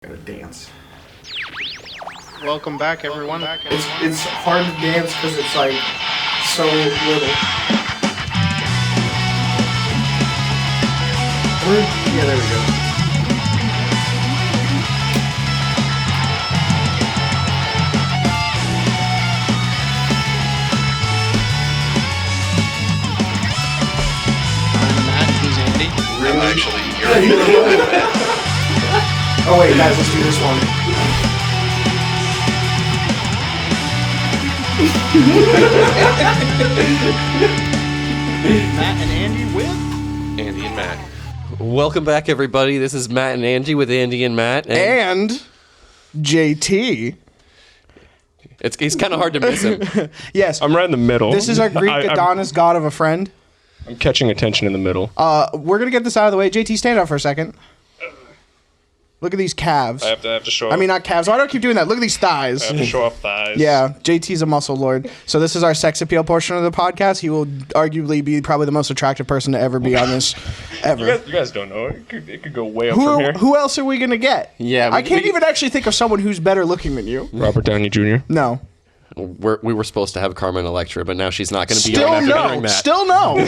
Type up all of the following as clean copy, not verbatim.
Gotta dance. Welcome back, everyone. It's hard to dance because it's like so little. Yeah, there we go. I'm Matt. He's Andy. I'm actually here. Oh wait, guys, let's do this one. Matt and Andy with Andy and Matt. Welcome back, everybody. This is Matt and Angie with Andy and Matt. And JT. He's kind of hard to miss him. Yes. I'm right in the middle. This is our Greek Adonis, god of a friend. I'm catching attention in the middle. We're going to get this out of the way. JT, stand up for a second. Look at these calves. I have to show off. I mean, not calves. Why do I keep doing that? Look at these thighs. I have to show off thighs. Yeah, JT's a muscle lord. So this is our sex appeal portion of the podcast. He will arguably be probably the most attractive person to ever be on this, ever. You guys don't know. It could go way up from here. Who else are we going to get? Yeah, I can't even actually think of someone who's better looking than you. Robert Downey Jr. No. We were supposed to have Carmen Electra, but now she's not going to be Still on after hearing no. that. Still no.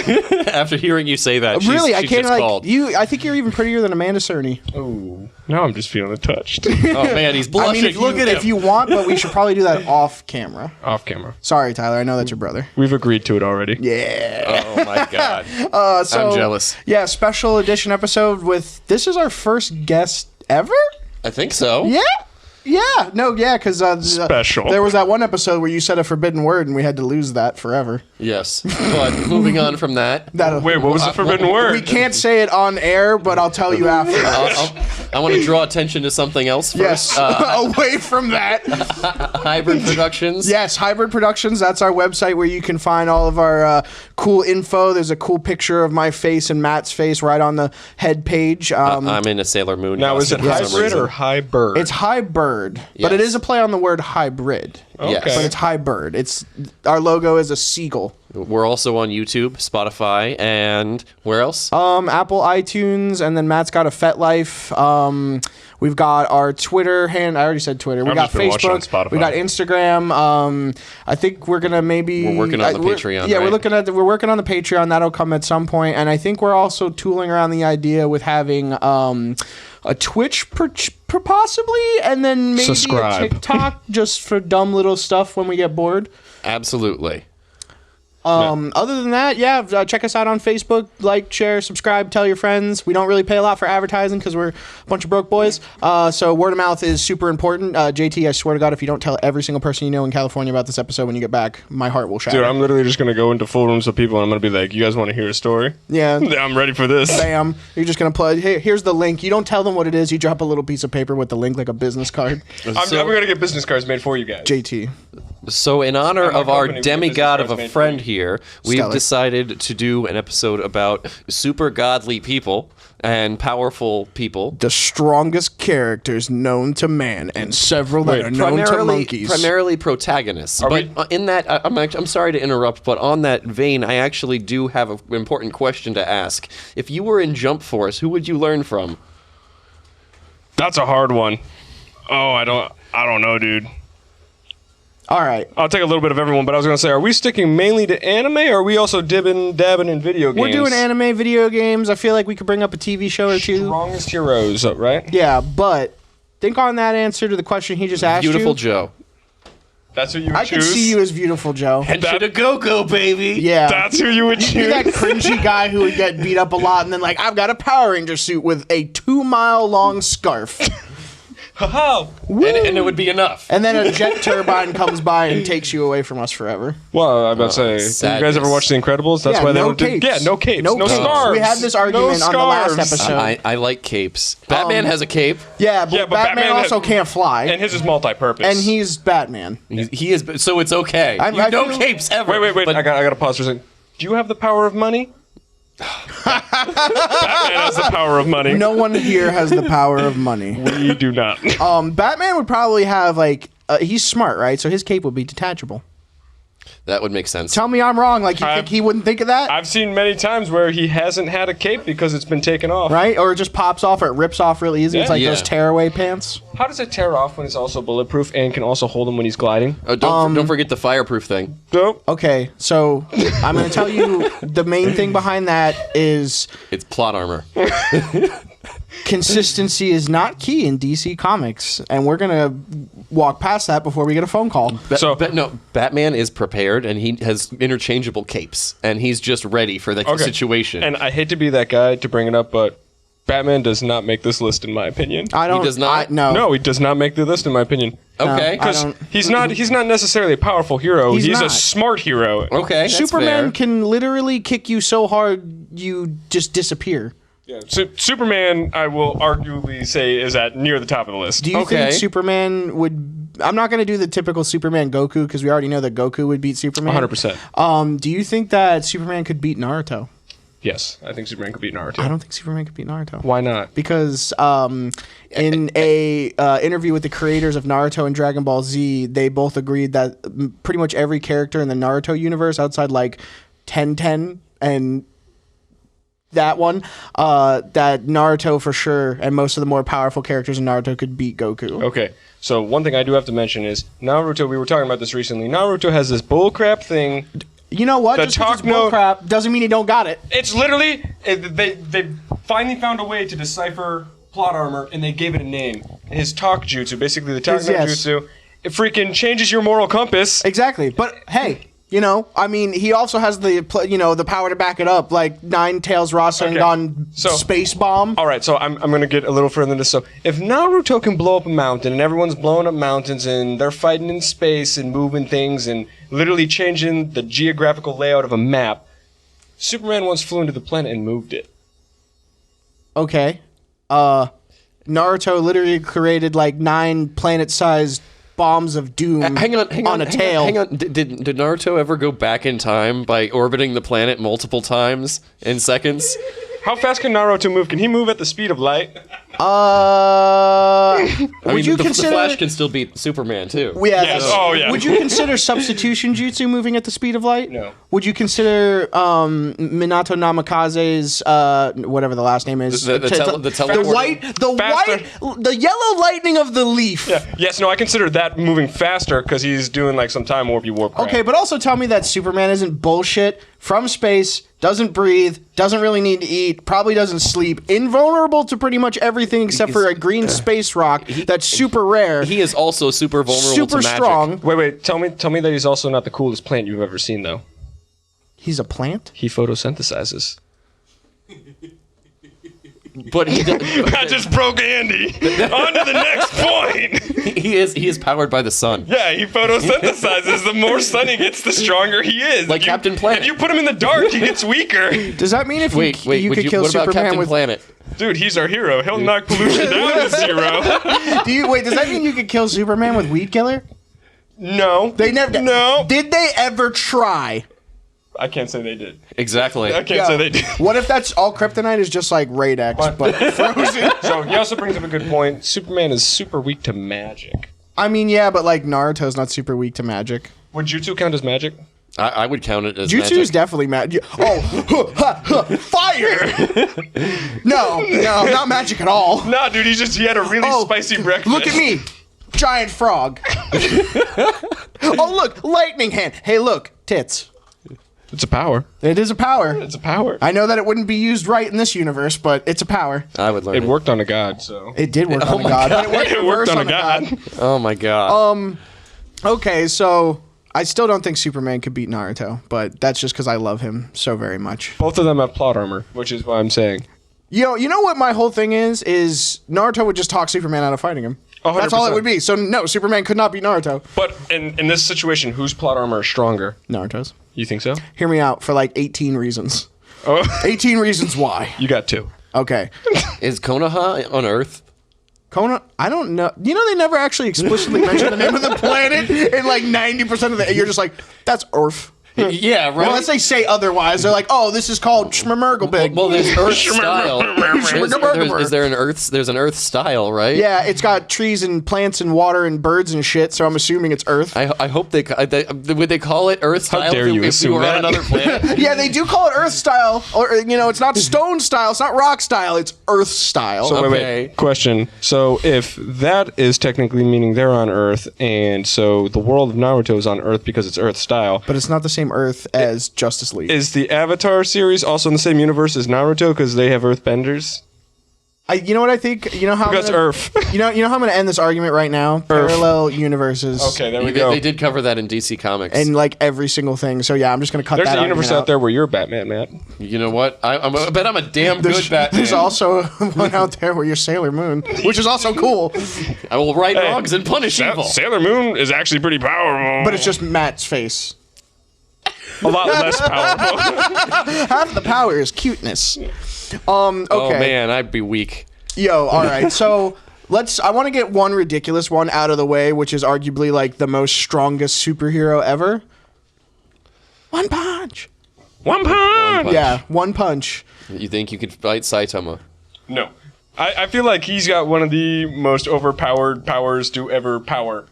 After hearing you say that, Really, I she's can't just like called. you. I think you're even prettier than Amanda Cerny. Oh, now I'm just feeling touched. Oh man, he's blushing. I mean, look at it if you want, but we should probably do that off camera. Off camera. Sorry, Tyler. I know that's your brother. We've agreed to it already. Yeah. Oh my god. So, I'm jealous. Yeah, special edition episode with. This is our first guest ever. I think so. Yeah. Yeah. No. Yeah. Because Special. There was that one episode where you said a forbidden word, and we had to lose that forever. Yes. But moving on from that, Wait, what was the forbidden word? We can't say it on air, but I'll tell you after. I want to draw attention to something else first. Yes. Away from that. Hibyrd Productions. Yes, Hibyrd Productions. That's our website where you can find all of our cool info. There's a cool picture of my face and Matt's face right on the head page. I'm in a Sailor Moon. Now, is it costume for some hybrid reason. or hybrid? It's Hibyrd, but it Yes. is a play on the word hybrid. Yes. But it's Hibyrd. It's our logo is a seagull. We're also on YouTube, Spotify, and where else? Apple, iTunes, and then Matt's got a FetLife. We've got our Twitter hand. I already said Twitter. We I've got just been watching on Facebook. Spotify. We got Instagram. I think we're gonna maybe. We're working on the Patreon, Yeah, right? we're working on the Patreon. That'll come at some point. And I think we're also tooling around the idea with having a Twitch possibly, and then maybe Subscribe. a TikTok just for dumb little stuff when we get bored. Absolutely. Other than that, yeah, check us out on Facebook. Like, share, subscribe, tell your friends. We don't really pay a lot for advertising because we're a bunch of broke boys. So word of mouth is super important. JT, I swear to God, if you don't tell every single person you know in California about this episode when you get back, my heart will shatter. Dude, I'm literally just going to go into full rooms of people and I'm going to be like, you guys want to hear a story? Yeah. I'm ready for this. Bam. You're just going to play. Hey, here's the link. You don't tell them what it is. You drop a little piece of paper with the link like a business card. I'm going to get business cards made for you guys. JT. So in honor And my of our company, we get demigod of business cards a made friend for here, we've Stellar. decided to do an episode about super godly people and powerful people. The strongest characters known to man and several that are known to monkeys. Primarily protagonists. But in that, I'm sorry to interrupt, but on that vein, I actually do have an important question to ask. If you were in Jump Force, who would you learn from? That's a hard one. Oh, I don't know, dude. All right. I'll take a little bit of everyone, but I was going to say, are we sticking mainly to anime, or are we also dabbing in video games? We're doing anime, video games. I feel like we could bring up a TV show or two. Strongest heroes, right? Yeah, but think on that answer to the question he just asked Beautiful you. Joe. That's who you would I choose? can see you as Beautiful Joe. Henshin to Go-Go, baby! Yeah. That's who you would You'd be that choose? cringy guy who would get beat up a lot and then like, I've got a Power Ranger suit with a 2-mile long scarf. Ha-ha! And it would be enough. And then a jet turbine comes by and takes you away from us forever. Well, I'm about to say, have you guys ever sadness. watched The Incredibles? That's Yeah, why they no don't do... capes. Yeah, no capes. No capes. scarves. We had this argument No on the last scarves. episode. I like capes. Batman has a cape. Yeah, but, Yeah, but Batman, Batman also had- can't fly. And his is multi-purpose. And he's Batman. He is, so it's okay. I no feel- capes ever. Wait. But I got to pause for a second. Do you have the power of money? Batman has the power of money. No one here has the power of money. We do not. Batman would probably have like he's smart, right? So his cape would be detachable. That would make sense. Tell me I'm wrong. Like, you think he wouldn't think of that? I've seen many times where he hasn't had a cape because it's been taken off. Right? Or it just pops off or it rips off really easy. It's like those tearaway pants. How does it tear off when it's also bulletproof and can also hold him when he's gliding? Don't forget the fireproof thing. Nope. Okay, so I'm going to tell you the main thing behind that is It's plot armor. consistency is not key in DC Comics, and we're going to walk past that before we get a phone call. No, Batman is prepared, and he has interchangeable capes, and he's just ready for the situation. And I hate to be that guy to bring it up, but Batman does not make this list, in my opinion. I don't. He does not? No, he does not make the list, in my opinion. Okay. Because he's not necessarily a powerful hero. He's a not. smart hero. Okay, that's Superman fair. can literally kick you so hard you just disappear. Yeah. Superman, I will arguably say, is at near the top of the list. Do you think Superman would... I'm not going to do the typical Superman Goku because we already know that Goku would beat Superman. 100%. Do you think that Superman could beat Naruto? Yes, I think Superman could beat Naruto. I don't think Superman could beat Naruto. Why not? Because in a interview with the creators of Naruto and Dragon Ball Z, they both agreed that pretty much every character in the Naruto universe, outside like 1010 and that one, that Naruto for sure, and most of the more powerful characters in Naruto could beat Goku. Okay, so one thing I do have to mention is Naruto, we were talking about this recently, Naruto has this bullcrap thing. You know what? The Just 'cause it's talk bullcrap doesn't mean he don't got it. It's literally, they finally found a way to decipher plot armor, and they gave it a name. His talk jutsu, basically the talk jutsu, it freaking changes your moral compass. Exactly, but hey... You know, I mean, he also has the power to back it up, like Nine Tails Rasengan Space Bomb. All right, so I'm going to get a little further into this. So if Naruto can blow up a mountain and everyone's blowing up mountains and they're fighting in space and moving things and literally changing the geographical layout of a map, Superman once flew into the planet and moved it. Okay. Naruto literally created like 9 planet-sized bombs of doom hang on a tail. Hang on. Did Naruto ever go back in time by orbiting the planet multiple times in seconds? How fast can Naruto move? Can he move at the speed of light? Would you the consider Flash can still beat Superman too? Yes. Oh, yeah. Would you consider substitution jutsu moving at the speed of light? No. Would you consider Minato Namikaze's whatever the last name is? The yellow lightning of the leaf. Yeah. Yes, no, I consider that moving faster because he's doing like some time warp crap. Okay, but also tell me that Superman isn't bullshit from space, doesn't breathe, doesn't really need to eat, probably doesn't sleep, invulnerable to pretty much everything except for a green space rock that's super rare. He is also super vulnerable super to magic. strong. Wait, tell me that he's also not the coolest plant you've ever seen, though. He's a plant? He photosynthesizes. But he I just broke Andy. On to the next point. he is powered by the sun. Yeah, he photosynthesizes. The more sun he gets, the stronger he is. Like Captain Planet. If you put him in the dark, he gets weaker. Does that mean if you could kill what about Superman Captain with... Planet? Dude, he's our hero. He'll knock pollution down to zero. Does that mean you could kill Superman with Weed Killer? No. They never... No. Did they ever try? I can't say they did. Exactly. I can't say they did. What if that's all kryptonite is just like Radex, but frozen? So he also brings up a good point. Superman is super weak to magic. I mean, yeah, but like Naruto's not super weak to magic. Would Jutsu count as magic? I would count it as Jutsu magic. is definitely magic. Oh, fire! No, not magic at all. Nah, dude, he had a really spicy breakfast. Look at me, giant frog. Oh, look, lightning hand. Hey, look, tits. It's a power. It is a power. It's a power. I know that it wouldn't be used right in this universe, but it's a power. I would learn It worked on a god, so. It did work on a god. But It worked on a god. Oh my god. Okay, so I still don't think Superman could beat Naruto, but that's just because I love him so very much. Both of them have plot armor, which is what I'm saying. You know what my whole thing is Naruto would just talk Superman out of fighting him. 100%. That's all it would be. So no, Superman could not beat Naruto. But in this situation, whose plot armor is stronger? Naruto's. You think so? Hear me out for like 18 reasons. Oh, 18 reasons why. you got 2. Okay. Is Konoha on Earth? Kona, I don't know. You know they never actually explicitly mention the name of the planet in like 90% of the... You're just like, that's Earth. Yeah, right. Unless they say otherwise, they're like, "Oh, this is called Schmurglebig." Well, there's Earth style. Is there an Earth? There's an Earth style, right? Yeah, it's got trees and plants and water and birds and shit. So I'm assuming it's Earth. I hope would they call it Earth style dare you if we assume were on that? another planet? Yeah, they do call it Earth style, or it's not stone style, it's not rock style, it's Earth style. So Okay. wait. Question. So if that is technically meaning they're on Earth, and so the world of Naruto is on Earth because it's Earth style. But it's not the same Earth as Justice League. Is the Avatar series also in the same universe as Naruto because they have Earthbenders? You know what I think? You know how Because Earth. You know how I'm going to end this argument right now? Parallel universes. Okay, there we They, go. they did cover that in DC Comics. And like every single thing. So yeah, I'm just going to cut There's that a universe argument out there where you're Batman, Matt. You know what? I bet I'm a damn good Batman. There's also one out there where you're Sailor Moon, which is also cool, I will right wrongs and punish evil. Sailor Moon is actually pretty powerful. but it's just Matt's face. a lot less powerful. Half the power is cuteness. Okay. Oh man, I'd be weak. Yo, all right. So I want to get one ridiculous one out of the way, which is arguably like the most strongest superhero ever. One punch. One punch. Punch. Yeah, one punch. You think you could fight Saitama? No. I feel like he's got one of the most overpowered powers to ever power.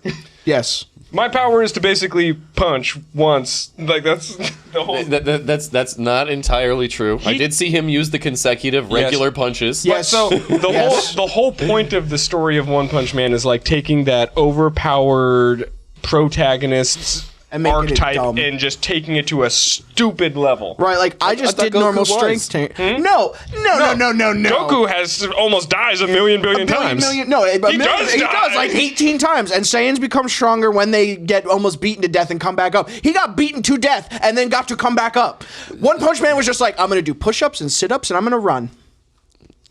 Yes. My power is to basically punch once. Like, that's the whole... That's not entirely true. I did see him use the consecutive regular punches. Yes. So the whole point of the story of One Punch Man is like taking that overpowered protagonist's And making it archetype dumb. and just taking it to a stupid level. Right, like I just thought did Goku normal was. strength. No. Goku has almost dies a million times. No, He does he die. does like 18 times, and Saiyans become stronger when they get almost beaten to death and come back up. He got beaten to death and then got to come back up. One Punch Man was just like, I'm gonna do push-ups and sit-ups and I'm gonna run.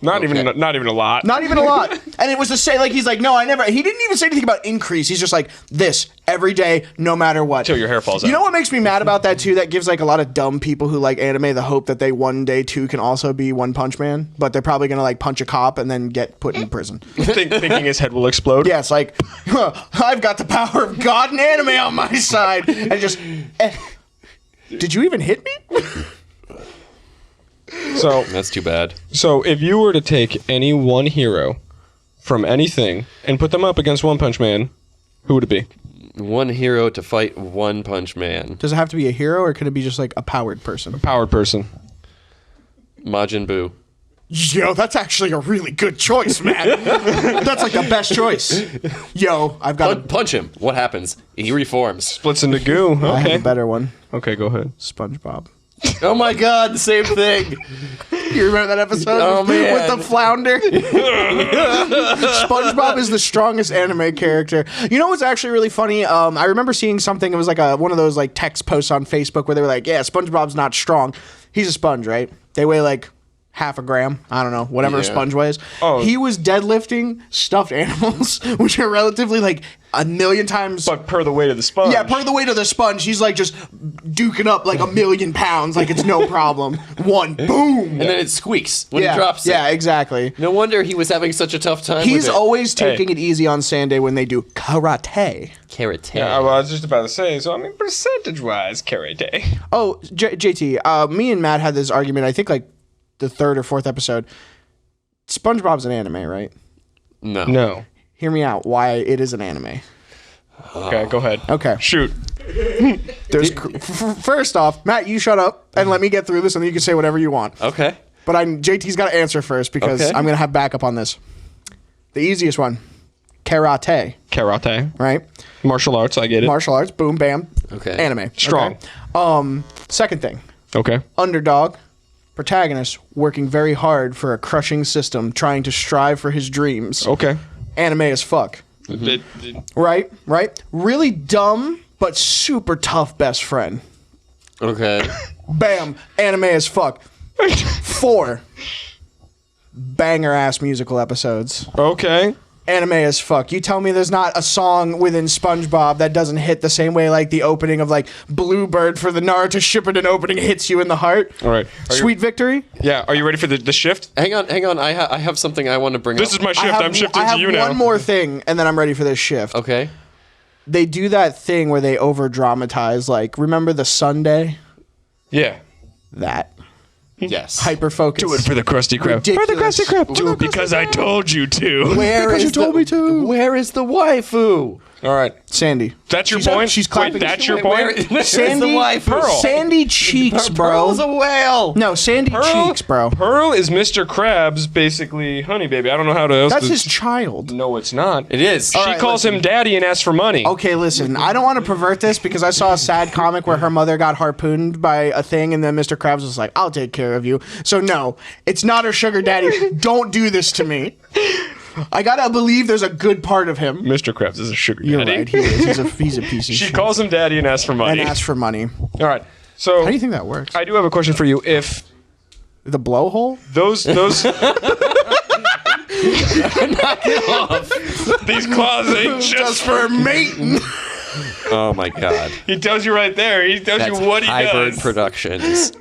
Not even a lot. Not even a lot. And it was the same. Like he's like, no, I never. He didn't even say anything about increase. He's just like this every day, no matter what. Till your hair falls out. You know what makes me mad about that too? That gives like a lot of dumb people who like anime the hope that they one day too can also be One Punch Man, but they're probably gonna like punch a cop and then get put in prison. Thinking his head will explode. Yeah, it's like I've got the power of God and anime on my side, and just. Did you even hit me? So That's too bad. So if you were to take any one hero from anything and put them up against One Punch Man, who would it be? One hero to fight One Punch Man. Does it have to be a hero, or could it be just like a powered person? Powered person. Majin Buu. Yo, that's actually a really good choice, man. That's like the best choice. Yo, I've got Punch him. What happens? He reforms. Splits into goo. I have Okay. a better one. Okay, go ahead. SpongeBob. Oh my god, the same thing. You remember that episode Oh, man. with the flounder? SpongeBob is the strongest anime character. You know what's actually really funny? I remember seeing something. It was like one of those like text posts on Facebook where they were like, "Yeah, SpongeBob's not strong. He's a sponge, right? They weigh like half a gram. I don't know, whatever a Yeah. sponge weighs." Oh. He was deadlifting stuffed animals, which are relatively like a million times. But per the weight of the sponge. Yeah, per the weight of the sponge, he's like just duking up like 1,000,000 pounds, like it's no problem. One, boom. And then it squeaks when yeah, he drops it. yeah, exactly. No wonder he was having such a tough time He's with it. always taking it easy on Sunday when they do karate. Karate. Yeah, well, I was just about to say, so I mean, percentage-wise, karate. Oh, JT, me and Matt had this argument, I think like the third or fourth episode. SpongeBob's an anime, right? No. No. Hear me out. Why it is an anime. Okay, go ahead. Okay. Shoot. There's first off, Matt, you shut up and let me get through this, and then you can say whatever you want. Okay. But JT's got to answer first because Okay. I'm going to have backup on this. The easiest one, karate, Karate. right? Martial arts, I get it. Martial arts, boom, bam. Okay. Anime. Strong. Okay. Second thing, Okay. underdog, protagonist working very hard for a crushing system, trying to strive for his dreams. Okay. Anime as fuck. Right? Really dumb, but super tough best friend. Okay. Bam. Anime as fuck. 4. Banger ass musical episodes. Okay. Anime as fuck. You tell me there's not a song within SpongeBob that doesn't hit the same way like the opening of like Bluebird for the Naruto Shippuden opening hits you in the heart. All right. Sweet victory. Yeah, are you ready for the shift? Hang on. I have something I want to bring This up. is my shift. I'm shifting I have to you now. one more thing, and then I'm ready for this shift. Okay. they do that thing where they over dramatize. Like, remember the Sunday? Yeah. That Yes. hyper focus. Do it for the Krusty Krab. Ridiculous. For the Krusty Krab. Do it because I told you to. Because you told me to. Where is the waifu? All right. Sandy. That's your She's point? She's clapping. Wait, that's your point? Where is the Sandy, waifu? Pearl. Sandy Cheeks, bro. Pearl's a whale. No, Sandy Cheeks, bro. Pearl is Mr. Krabs, basically honey baby. I don't know how to else. That's to- his child. No, it's not. It is. She right, calls him daddy and asks for money. Okay, listen. I don't want to pervert this because I saw a sad comic where her mother got harpooned by a thing, and then Mr. Krabs was like, "I'll take care of you." So no, it's not her sugar daddy. Don't do this to me. I gotta believe there's a good part of him. Mr. Krabs is a sugar You're daddy. right. He is. He's a piece of She shit. calls him daddy and asks for money. And asks for money. All right. So How do you think that works? I do have a question for you. If The blowhole? those these claws ain't just for mating. Oh my god. he tells you right there. He tells That's you what he Hibyrd does. Productions.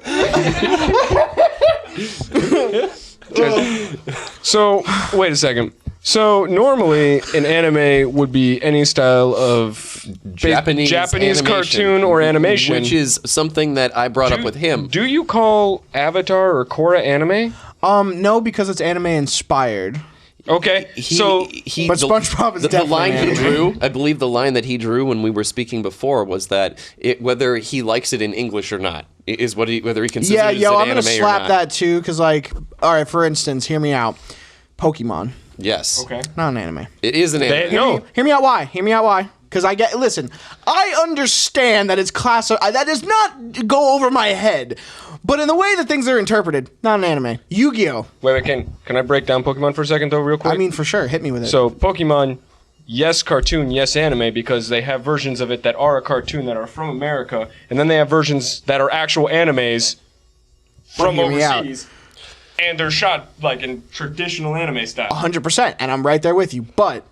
So wait a second. So normally an anime would be any style of Japanese animation, cartoon or animation, which is something that I brought up with him. Do you call Avatar or Korra anime? No, because it's anime inspired. Okay, But SpongeBob is the definitely line he anime. drew. I believe the line that he drew when we were speaking before was that whether he likes it in English or not is whether he considers Yeah, it yo, I'm anime gonna or slap not. that too, because like, all right, for instance, hear me out. Pokemon, Yes. okay. not an anime. It is an anime. No, Hear me out. Why? Hear me out. Why? Because listen, I understand that it's that does not go over my head, but in the way that things are interpreted, not an anime. Yu-Gi-Oh. wait, can I break down Pokemon for a second though, real quick? I mean, for sure, hit me with it. so Pokemon, yes, cartoon, yes, anime, because they have versions of it that are a cartoon that are from America, and then they have versions that are actual animes from hear me out. overseas, and they're shot like in traditional anime style. 100%, and I'm right there with you. But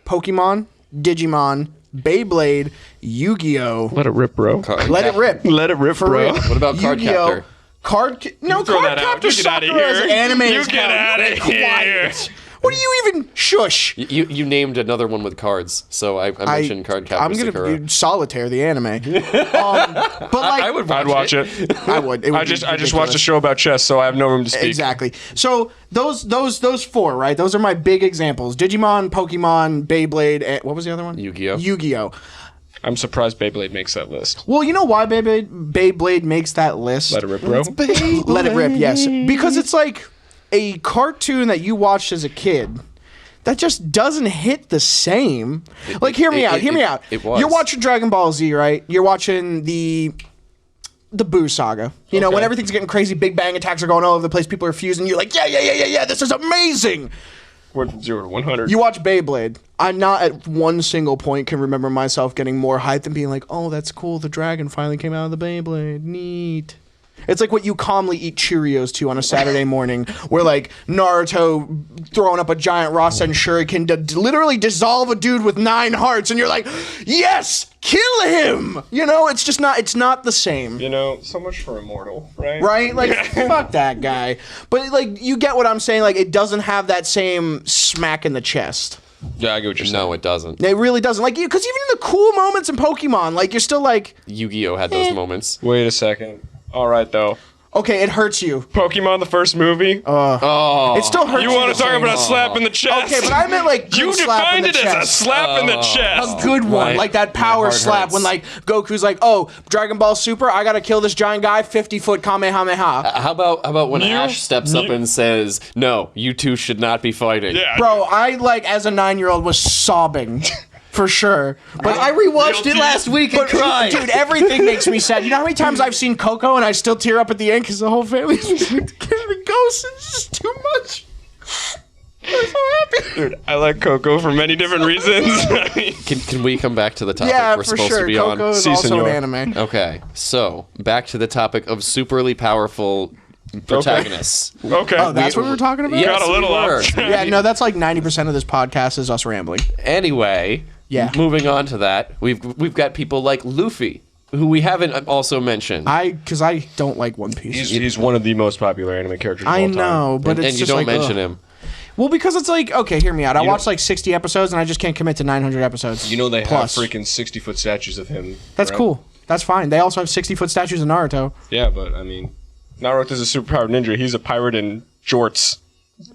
Pokemon, Digimon, Beyblade, Yu-Gi-Oh. Let it rip, bro. Let it rip. Let it rip, For bro. real. What about Yu-Gi-Oh. Cardcaptor? No, throw that out. Cardcaptor You get outta Sakura is here. anime You as get hell. outta Be quiet. here. What do you even shush? You named another one with cards, so I mentioned Cardcaptor I'm gonna Sakura. do Solitaire, the anime. But like, I would I'd watch it. I would. It would I be just watched a ridiculous. show about chess, so I have no room to speak. Exactly. So those four, right? Those are my big examples: Digimon, Pokemon, Beyblade, and what was the other one? Yu-Gi-Oh. Yu-Gi-Oh. I'm surprised Beyblade makes that list. Well, you know why Beyblade makes that list? Let it rip, bro. Let it rip. Yes, because it's like a cartoon that you watched as a kid. That just doesn't hit the same. Like, hear me out. It was. You're watching Dragon Ball Z, right? You're watching the Boo Saga. You know, when everything's getting crazy, Big Bang attacks are going all over the place, people are fusing, you're like, yeah, this is amazing. Went from 0 to 100. You watch Beyblade. I'm not at one single point can remember myself getting more hyped than being like, oh, that's cool, the dragon finally came out of the Beyblade. Neat. It's like what you calmly eat Cheerios to on a Saturday morning, where like Naruto throwing up a giant Rasen Shuriken to literally dissolve a dude with 9 hearts, and you're like, yes, kill him. You know, it's just not. It's not the same. You know, so much for Immortal, right? Right? Like, fuck that guy. But like, you get what I'm saying. Like, it doesn't have that same smack in the chest. Yeah, I get what you're saying. No, it doesn't. It really doesn't. Like, because even in the cool moments in Pokemon, like, you're still like, Yu-Gi-Oh had those moments. Wait a second. All right, though. okay, it hurts you. Pokemon, the first movie. It still hurts you. You want the to talk same. about a slap in the chest? Okay, but I meant like good You slap in defined the it as a chest. slap in the chest. A good one, My- like that my power heart slap hurts. when like Goku's like, "Oh, Dragon Ball Super, I gotta kill this giant guy, 50-foot Kamehameha." How about when You- Ash steps up and says, "No, you two should not be fighting." Yeah. Bro, I like as a 9-year-old was sobbing. For sure. But I rewatched it last week and cried. Dude, everything makes me sad. You know how many times I've seen Coco and I still tear up at the end because the whole family's just like, the ghost is just too much. I'm so happy. Dude, I like Coco for many different reasons. Can we come back to the topic Yeah, we're for supposed sure. to be Coco on? is Si, also senor. an anime. Okay, so back to the topic of superly powerful protagonists. Okay. Oh, that's what we were talking about? Yes, Got a little we were. off. Yeah, no, that's like 90% of this podcast is us rambling. Anyway, Yeah. moving on to that, we've got people like Luffy, who we haven't also mentioned. Because I don't like One Piece. He's one of the most popular anime characters of all I time. know, but and it's you just don't like, mention ugh. him. Well, because it's like, okay, hear me out. I watched like 60 episodes, and I just can't commit to 900 episodes. You know they plus. have freaking 60-foot statues of him. That's right? cool. That's fine. They also have 60-foot statues of Naruto. Yeah, but I mean, Naruto's a superpowered ninja. He's a pirate in jorts.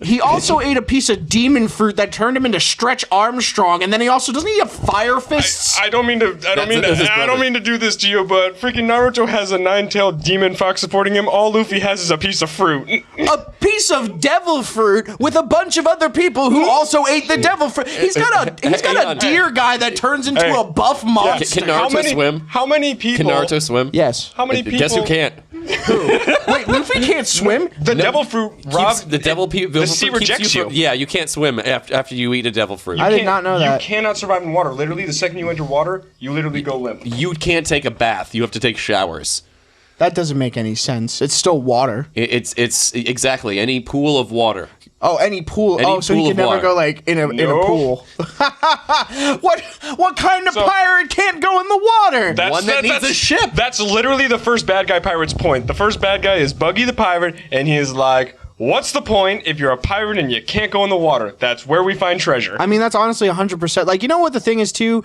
He also ate a piece of demon fruit that turned him into Stretch Armstrong, and then he also doesn't he have fire fists? I don't mean to do this to you, but freaking Naruto has a 9-tailed demon fox supporting him. All Luffy has is a piece of fruit. A piece of devil fruit with a bunch of other people who also ate the devil fruit. He's got a deer guy that turns into a buff monster. Can Naruto swim? How many people? Can Naruto swim? Yes. How many people? Guess who can't? Wait, Luffy can't swim? The devil fruit, Rob. The devil the sea rejects you. Yeah, you can't swim after you eat a devil fruit. I did not know that. You cannot survive in water. Literally, the second you enter water, you literally go limp. You can't take a bath. You have to take showers. That doesn't make any sense. It's still water. It's exactly any pool of water. Oh, any pool. Any so pool he of can never water. go like in a pool. What kind of pirate can't go in the water? One that needs a ship. That's literally the first bad guy pirate's point. The first bad guy is Buggy the pirate, and he is like, what's the point if you're a pirate and you can't go in the water? That's where we find treasure. I mean, that's honestly 100%. Like, you know what the thing is too?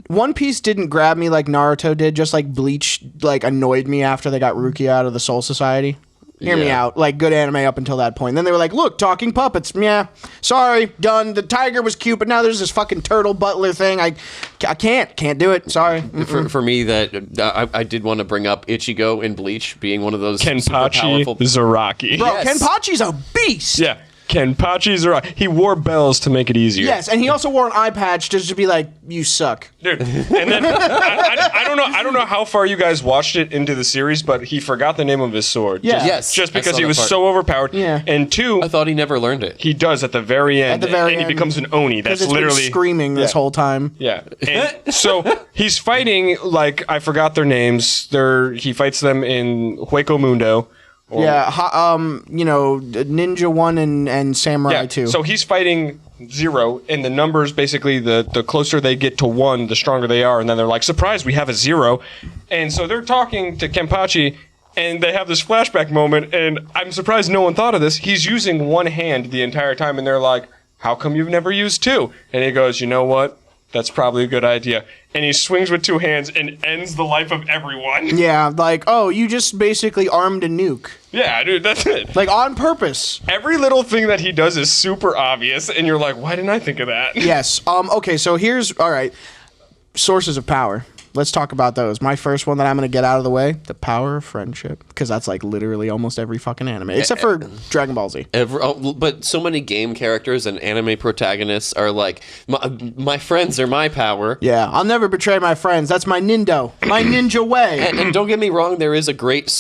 One Piece didn't grab me like Naruto did. Just like Bleach, like annoyed me after they got Rukia out of the Soul Society. Hear me Yeah. out. Like, good anime up until that point. Then they were like, look, talking puppets. Yeah, sorry, done. The tiger was cute, but now there's this fucking turtle butler thing. I can't do it. Sorry. For me, that I did want to bring up Ichigo in Bleach being one of those super Kenpachi powerful. Zaraki. Bro, Yes. Kenpachi's a beast. Yeah, Kenpachi Zaraki. He wore bells to make it easier. Yes, and he also wore an eye patch just to be like, you suck. Dude, and then I don't know how far you guys watched it into the series, but he forgot the name of his sword. Yeah. Yes, Just I because saw he that was part. so overpowered. Yeah. And two, I thought he never learned it. he does at the very end. At the very and end. he becomes an Oni. That's Because it's literally been screaming this whole time. Yeah. And so he's fighting like I forgot their names. He fights them in Hueco Mundo. Or- Ninja 1 and Samurai 2. So he's fighting 0, and the numbers basically the closer they get to 1, the stronger they are, and then they're like, surprise, we have a 0. And so they're talking to Kenpachi, and they have this flashback moment, and I'm surprised no one thought of this. He's using one hand the entire time, and they're like, how come you've never used 2? And he goes, you know what? That's probably a good idea. And he swings with 2 hands and ends the life of everyone. Yeah, like, oh, you just basically armed a nuke. Yeah, dude, that's it. Like, on purpose. Every little thing that he does is super obvious, and you're like, why didn't I think of that? Yes. Okay, so all right. Sources of power. Let's talk about those. My first one that I'm going to get out of the way, the power of friendship. Because that's like literally almost every fucking anime. Except for Dragon Ball Z. But so many game characters and anime protagonists are like, my friends are my power. Yeah, I'll never betray my friends. That's my nindo. My ninja way. And don't get me wrong, there is a great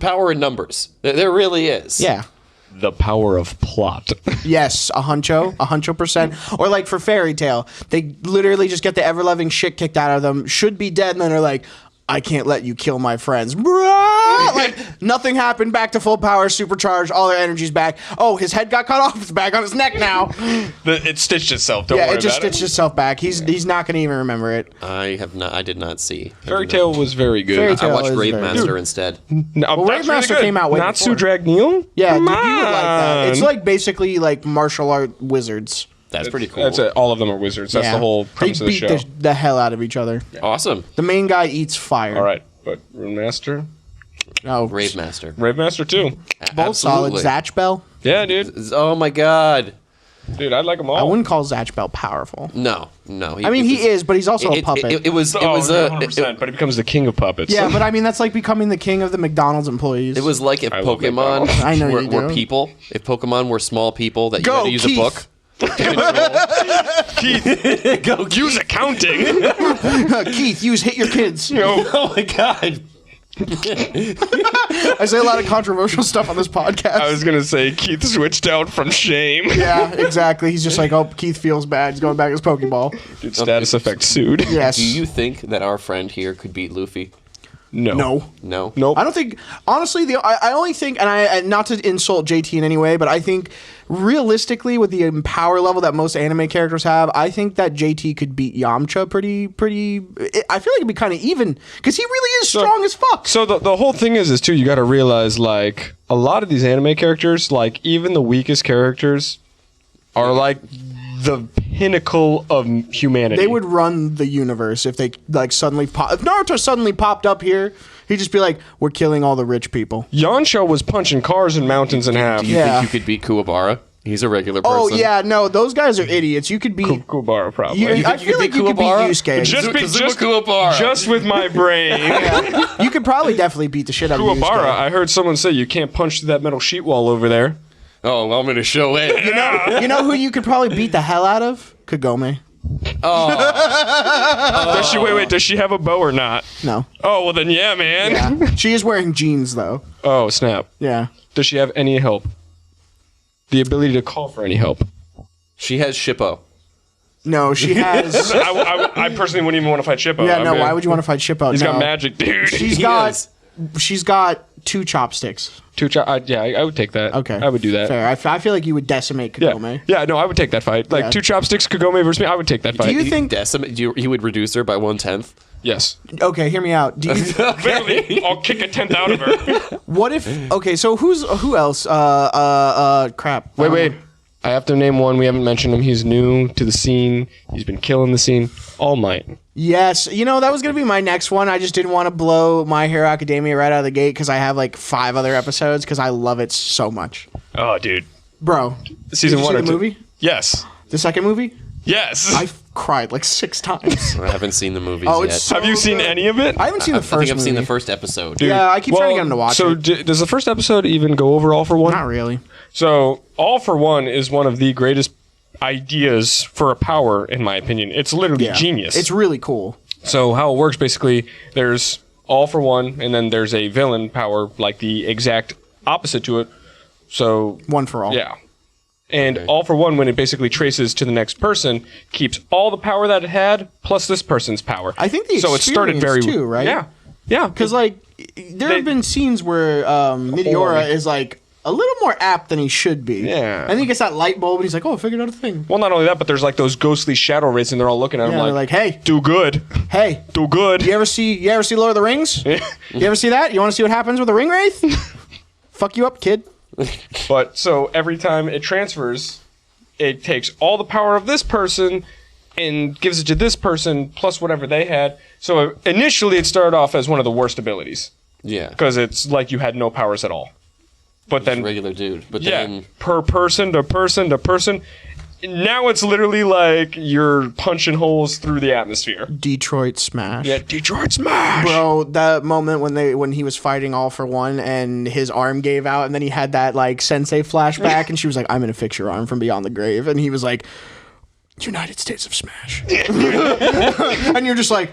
power in numbers. There really is. Yeah. The power of plot. Yes, 100%. Or like for Fairy Tail, they literally just get the ever-loving shit kicked out of them, should be dead, and then they're like, I can't let you kill my friends. Like, nothing happened, back to full power, supercharged, all their energy's back. Oh, his head got cut off, it's back on his neck now. It stitched itself, don't worry It just about it. stitched itself back. He's not going to even remember it. I did not see. Fairy Tail was very good. Fairy I Tail watched is Grave very Master good. instead. No, Well, that's Rave Master really good. came out way Natsu before. Dragneel? Yeah, Come you would like that. It's on. like basically like martial art wizards. That's pretty cool. That's it. All of them are wizards. That's the whole premise they of the beat show. the hell out of each other. Awesome. The main guy eats fire. All right, but Rune Master? Oh, Rave Master. Rave Master too. both solid. Absolutely. Zatch Bell. Yeah, dude. Oh my god. Dude, I'd like them all. I wouldn't call Zatch Bell powerful. No. I mean, he is, but he's also a puppet. It was 100%, but he becomes the king of puppets. Yeah, but I mean, that's like becoming the king of the McDonald's employees. It was like if I love Pokemon McDonald's. I know were, you were do. people. If Pokemon were small people that you Go, had to use Keith. a book. Keith, Go use accounting. Keith, hit your kids. Oh my god. I say a lot of controversial stuff on this podcast. I was going to say Keith switched out from shame. Yeah, exactly. He's just like, oh, Keith feels bad. He's going back to his Pokeball. Dude, status effect sued. Yes. Do you think that our friend here could beat Luffy? No. No. Nope. I don't think, honestly, I only think, and not to insult JT in any way, but I think realistically, with the power level that most anime characters have, I think that JT could beat Yamcha pretty. I feel like it'd be kind of even because he really is strong as fuck. So the whole thing is too, you got to realize, like, a lot of these anime characters, like, even the weakest characters, are like the pinnacle of humanity. They would run the universe if they like suddenly pop. If Naruto suddenly popped up here, he'd just be like, "We're killing all the rich people." Yamcha was punching cars and mountains in half. Do you think you could beat Kuwabara? He's a regular person. Oh yeah, no, those guys are idiots. You could beat. Kuwabara, probably. I feel like you could beat Yusuke. Just with my brain. You could probably definitely beat the shit out of Yusuke. Kuwabara, I heard someone say you can't punch through that metal sheet wall over there. Oh, well, I'm going to show it. You know who you could probably beat the hell out of? Kagome. Does she have a bow or not? No. Oh, well then yeah, man. Yeah. She is wearing jeans though. Oh, snap. Yeah. Does she have any help? The ability to call for any help? She has Shippo. No, she has. I personally wouldn't even want to fight Shippo. Yeah, no. Why would you want to fight Shippo? He's No. got magic, dude. She's got 2 chopsticks. I would take that. Okay. I would do that. Fair. I feel like you would decimate Kagome. Yeah, no, I would take that fight. Like Yeah. 2 chopsticks, Kagome versus me, I would take that fight. Do you think? He would reduce her by 1/10? Yes. Okay, hear me out. Do you? Literally, I'll kick a 10th out of her. What if? Okay, so who else? Crap. Wait. I have to name one. We haven't mentioned him. He's new to the scene. He's been killing the scene. All Might. Yes, that was gonna be my next one. I just didn't want to blow My Hero Academia right out of the gate because I have like 5 other episodes because I love it so much. Oh, dude. Bro, Season did you 1 see or the 2? movie? Yes. The second movie? Yes. I cried like 6 times. I haven't seen the movies Oh, yet. it's so Have you seen good. any of it? I haven't seen the I first. think I've seen the movie. first episode. Dude, Yeah, I keep trying to get him to watch so it. does the first episode even go over All for One? Not really. So, All for One is one of the greatest ideas for a power, in my opinion. It's literally genius. It's really cool. So, how it works basically, there's All for One, and then there's a villain power, like the exact opposite to it. So, One for all. yeah. And All for One, when it basically traces to the next person, keeps all the power that it had, plus this person's power. I think the so it started experience very too, right? Yeah. Yeah. Because like there have been scenes where Meteora is like a little more apt than he should be. Yeah. And then he gets that light bulb and he's like, "Oh, I figured out a thing." Well, not only that, but there's like those ghostly shadow rays, and they're all looking at him Yeah, they're like, "Hey, do good. hey, Do good. you ever see Lord of the Rings? You ever see that? You want to see what happens with a ring wraith? Fuck you up, kid." But so every time it transfers, it takes all the power of this person and gives it to this person plus whatever they had. So initially it started off as one of the worst abilities Yeah. because it's like you had no powers at all. But then Regular dude. But yeah, then per person to person to person. Now it's literally like you're punching holes through the atmosphere. Detroit Smash. Yeah, Detroit Smash. Bro, that moment when he was fighting All for One and his arm gave out and then he had that like sensei flashback and she was like, "I'm gonna fix your arm from beyond the grave," and he was like, "United States of Smash." And you're just like,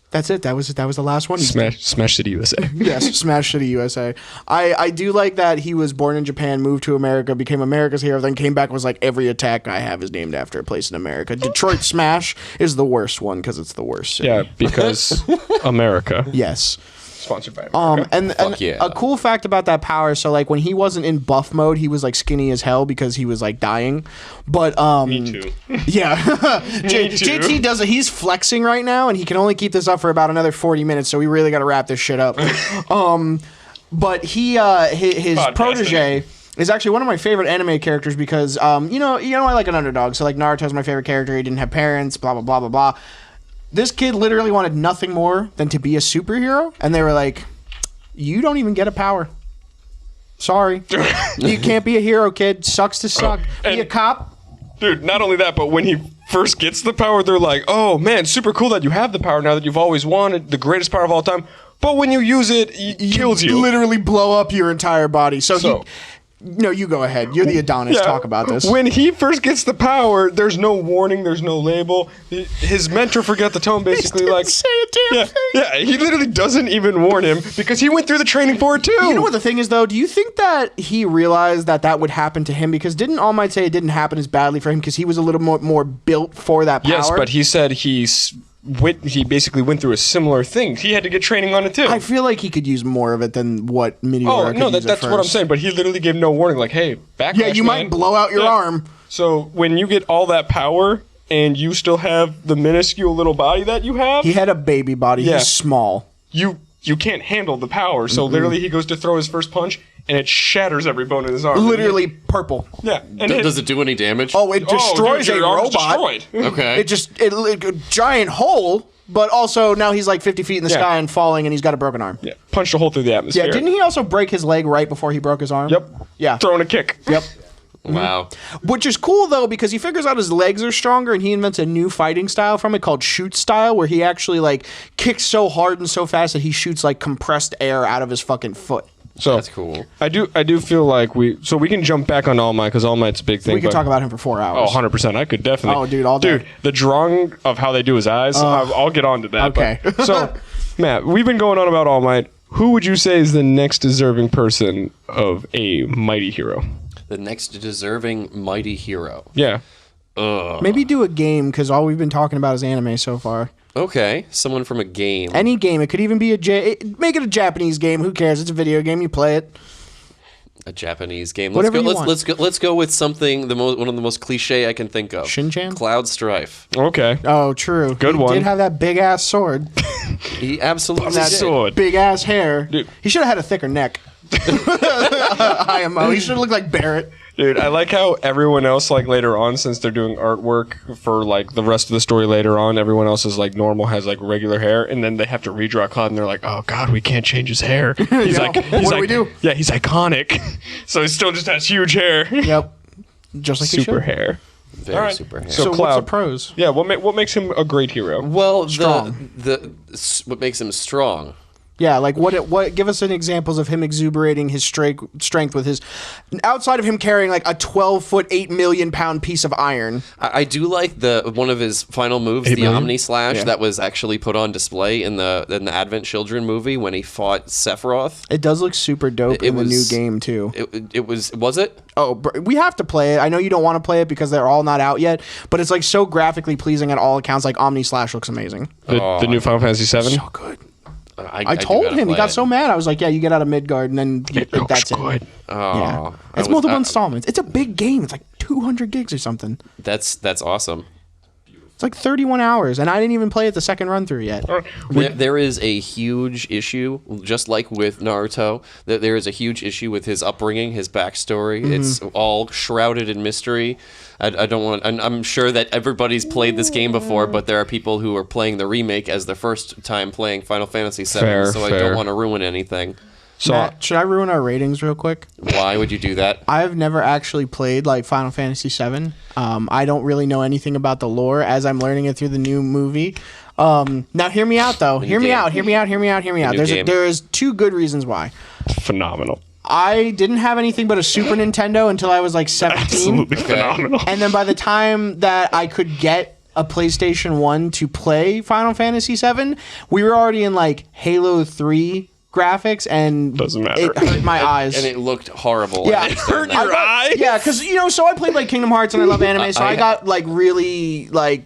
that's it. That was the last one. Smash City, USA. Yes, Smash City, USA. I do like that he was born in Japan, moved to America, became America's hero, then came back and was like, every attack I have is named after a place in America. Detroit Smash is the worst one because it's the worst city. Yeah, because America. Yes. Sponsored by America. And yeah. a cool fact about that power, so like when he wasn't in buff mode, he was like skinny as hell because he was like dying. But Me too. yeah. Me too. JT does it. He's flexing right now and he can only keep this up for about another 40 minutes, so we really got to wrap this shit up. But his Podcasting. protege is actually one of my favorite anime characters because I like an underdog. So like Naruto's my favorite character. He didn't have parents, blah blah blah blah blah. This kid literally wanted nothing more than to be a superhero, and they were like, "You don't even get a power. Sorry, you can't be a hero, kid. Sucks to suck. Be and- a cop." Dude, not only that, but when he first gets the power, they're like, "Oh man, super cool that you have the power now that you've always wanted, the greatest power of all time." But when you use it, it kills you. Literally blow up your entire body. So no, you go ahead. You're the Adonis. Yeah, Talk about this. When he first gets the power, there's no warning, there's no label. His mentor forgot the tone, basically. Didn't Like, say a damn thing. yeah, he literally doesn't even warn him because he went through the training for it too. You know what the thing is, though? Do you think that he realized that would happen to him? Because didn't All Might say it didn't happen as badly for him because he was a little more built for that power? Yes, but he said he basically went through a similar thing. He had to get training on it too. I feel like he could use more of it than what Meteora Oh could no, use that's at what I'm first. saying. But he literally gave no warning. Like, hey, backlash. Yeah, you might man. blow out your Yeah. arm. So when you get all that power and you still have the minuscule little body that you have, He had a baby body. Yeah. He's small. you can't handle the power. So literally, he goes to throw his first punch, and it shatters every bone in his arm. Literally purple. Yeah. And Does it do any damage? Oh, it destroys dude, a your arm's robot. destroyed. Okay. It just a giant hole, but also now he's like 50 feet in the Yeah. sky and falling, and he's got a broken arm. Yeah, punched a hole through the atmosphere. Yeah, didn't he also break his leg right before he broke his arm? Yep. Yeah. Throwing a kick. Yep. Wow. Which is cool though, because he figures out his legs are stronger, and he invents a new fighting style from it called shoot style, where he actually like kicks so hard and so fast that he shoots like compressed air out of his fucking foot. So That's cool. I do feel like we can jump back on All Might because All Might's a big thing. We could but- talk about him for 4 hours. Oh, 100%. I could definitely. Oh, dude, all day. Dude, the drawing of how they do his eyes, I'll get on to that. Okay. but- so, Matt, we've been going on about All Might. Who would you say is the next deserving person of a mighty hero? The next deserving mighty hero. Yeah. Maybe do a game, because all we've been talking about is anime so far. Okay, someone from a game. Any game. It could even be make it a Japanese game. Who cares? It's a video game. You play it. A Japanese game. Whatever you want. Let's go with something one of the most cliche I can think of. Shin-chan? Cloud Strife. Okay. Oh, true. Good he one. did have that big ass sword. He absolutely That did. sword. big ass hair. Dude. He should have had a thicker neck. IMO. He should have looked like Barrett. Dude, I like how everyone else, like, later on, since they're doing artwork for, like, the rest of the story later on, everyone else is, like, normal, has, like, regular hair, and then they have to redraw Cloud, and they're like, oh, God, we can't change his hair. He's Yeah. What do we do? Yeah, he's iconic. So he still just has huge hair. Yep. Just like he Super should. hair. Very Alright. super hair. So So what's Cloud. the pros? Yeah, what makes him a great hero? Well, Strong. what makes him strong? Yeah, like what? Give us an examples of him exuberating his strength with his, outside of him carrying like a 12-foot, 8 million pound piece of iron. I do like one of his final moves, 8 the million? Omni Slash, Yeah. that was actually put on display in the Advent Children movie when he fought Sephiroth. It does look super dope in the new game too. It was it? Oh, we have to play it. I know you don't want to play it because they're all not out yet, but it's like so graphically pleasing at all accounts. Like Omni Slash looks amazing. The new Final Fantasy VII? So good. I I do told gotta him. He play got it. so mad. I was like, yeah, you get out of Midgard and then It looks that's good. it. Oh, Yeah. I It's was- multiple installments. It's a big game. It's like 200 gigs or something. That's awesome. It's like 31 hours, and I didn't even play it the second run through yet. There is a huge issue, just like with Naruto, that there is a huge issue with his upbringing, his backstory. It's all shrouded in mystery. I don't want. I'm sure that everybody's played this game before, but there are people who are playing the remake as their first time playing Final Fantasy VII, Fair, so I fair. don't want to ruin anything. So, Matt, should I ruin our ratings real quick? Why would you do that? I've never actually played like Final Fantasy VII. I don't really know anything about the lore as I'm learning it through the new movie. Now hear me out though. Hear me game. out. Hear me out. Hear me out. Hear me out. new game. There's two good reasons why. phenomenal. I didn't have anything but a Super Nintendo until I was like 17. Absolutely phenomenal. And then by the time that I could get a PlayStation 1 to play Final Fantasy VII, we were already in like Halo 3 graphics, and Doesn't matter. it hurt my eyes. And it looked horrible. Yeah, I it understand hurt that. your eyes? Yeah, because so I played like Kingdom Hearts and I love anime, so I got like really like.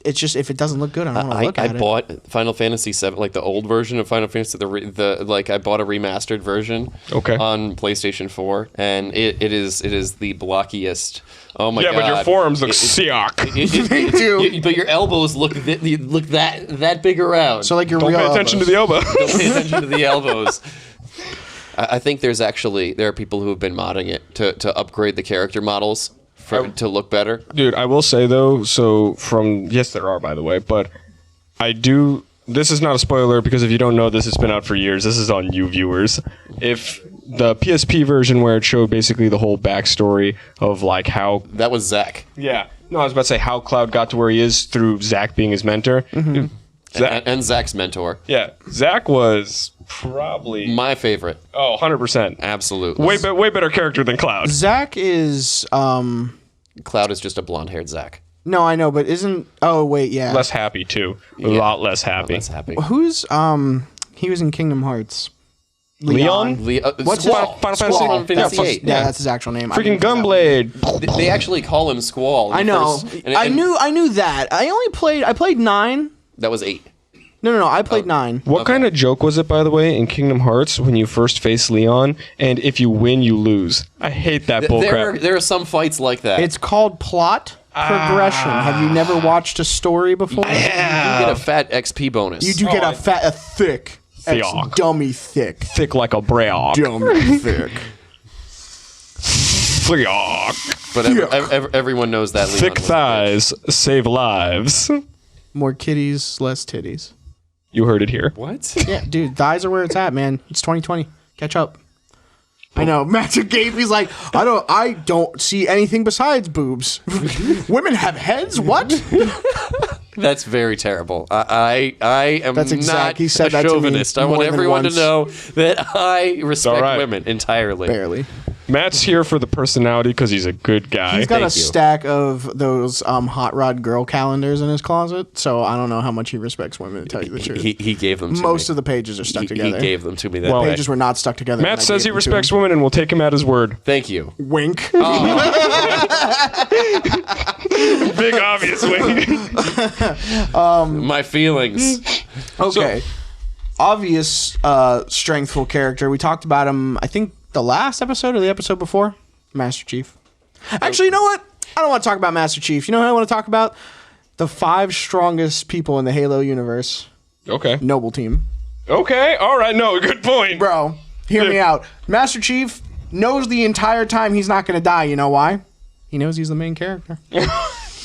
It's just if it doesn't look good, I don't want to look I at it. bought Final Fantasy VII, like the old version of Final Fantasy, I bought a remastered version Okay. on PlayStation 4, and it is the blockiest. Oh my god! Yeah, but your forearms look It- sick. They do. But your elbows look that big around. So like your Don't real pay attention to elbows. the elbow. Don't pay attention to the elbows. I think there are people who have been modding it to upgrade the character models to look better. Dude, I will say though, yes, there are, by the way, but this is not a spoiler because if you don't know this, it's been out for years. This is on you viewers. If the PSP version where it showed basically the whole backstory of like how... That was Zack. Yeah. No, I was about to say how Cloud got to where he is through Zack being his mentor. Dude, Zack, And Zack's mentor. yeah, Zack was probably... My favorite. 100%. Absolutely. Way better character than Cloud. Zack is Cloud is just a blonde-haired Zack. no, I know, but isn't wait, yeah. Less happy, too. A lot less happy. Less happy. Who's he was in Kingdom Hearts. Leon? What's Final his Fantasy? Final Yeah, Fantasy VIII. yeah, that's his actual name. I Freaking didn't know that. Gunblade. They actually call him Squall. in I the know. first- I knew that. I played 9. That was 8. No, I played 9. What kind of joke was it, by the way, in Kingdom Hearts when you first face Leon, and if you win, you lose? I hate that bullcrap. There are some fights like that. It's called plot progression. Have you never watched a story before? You get a fat XP bonus. You do get a thick, Thick. dummy thick. Thick like a brick. Dummy thick. But everyone knows that. Leon Thick was a bitch. thighs save lives. More kitties, less titties. You heard it here. What? Yeah, dude, thighs are where it's at, man. It's 2020. Catch up. I know. Matthew Gabe, he's like, I don't see anything besides boobs. Women have heads? What? That's very terrible. I am That's exact- not he said a that to me chauvinist. I want more than everyone once. to know that I respect all right. women entirely. Barely. Matt's here for the personality because he's a good guy. He's got a Thank you. stack of those hot rod girl calendars in his closet, so I don't know how much he respects women, to tell you the truth. He gave them to Most me. of the pages are stuck He together. gave them to me that Well, day. Pages were not stuck together. when Matt I says he gave them to respects him. women and we'll take him at his word. Thank you. Wink. Big obvious wink. My feelings. Okay. Obvious strengthful character. We talked about him, I think, the last episode or the episode before. Master Chief. Actually, you know what? I don't want to talk about Master Chief. You know what I want to talk about? The 5 strongest people in the Halo universe. Okay. Noble team. Okay. All right. No, good point. Bro, hear me out. Master Chief knows the entire time he's not going to die. You know why? He knows he's the main character.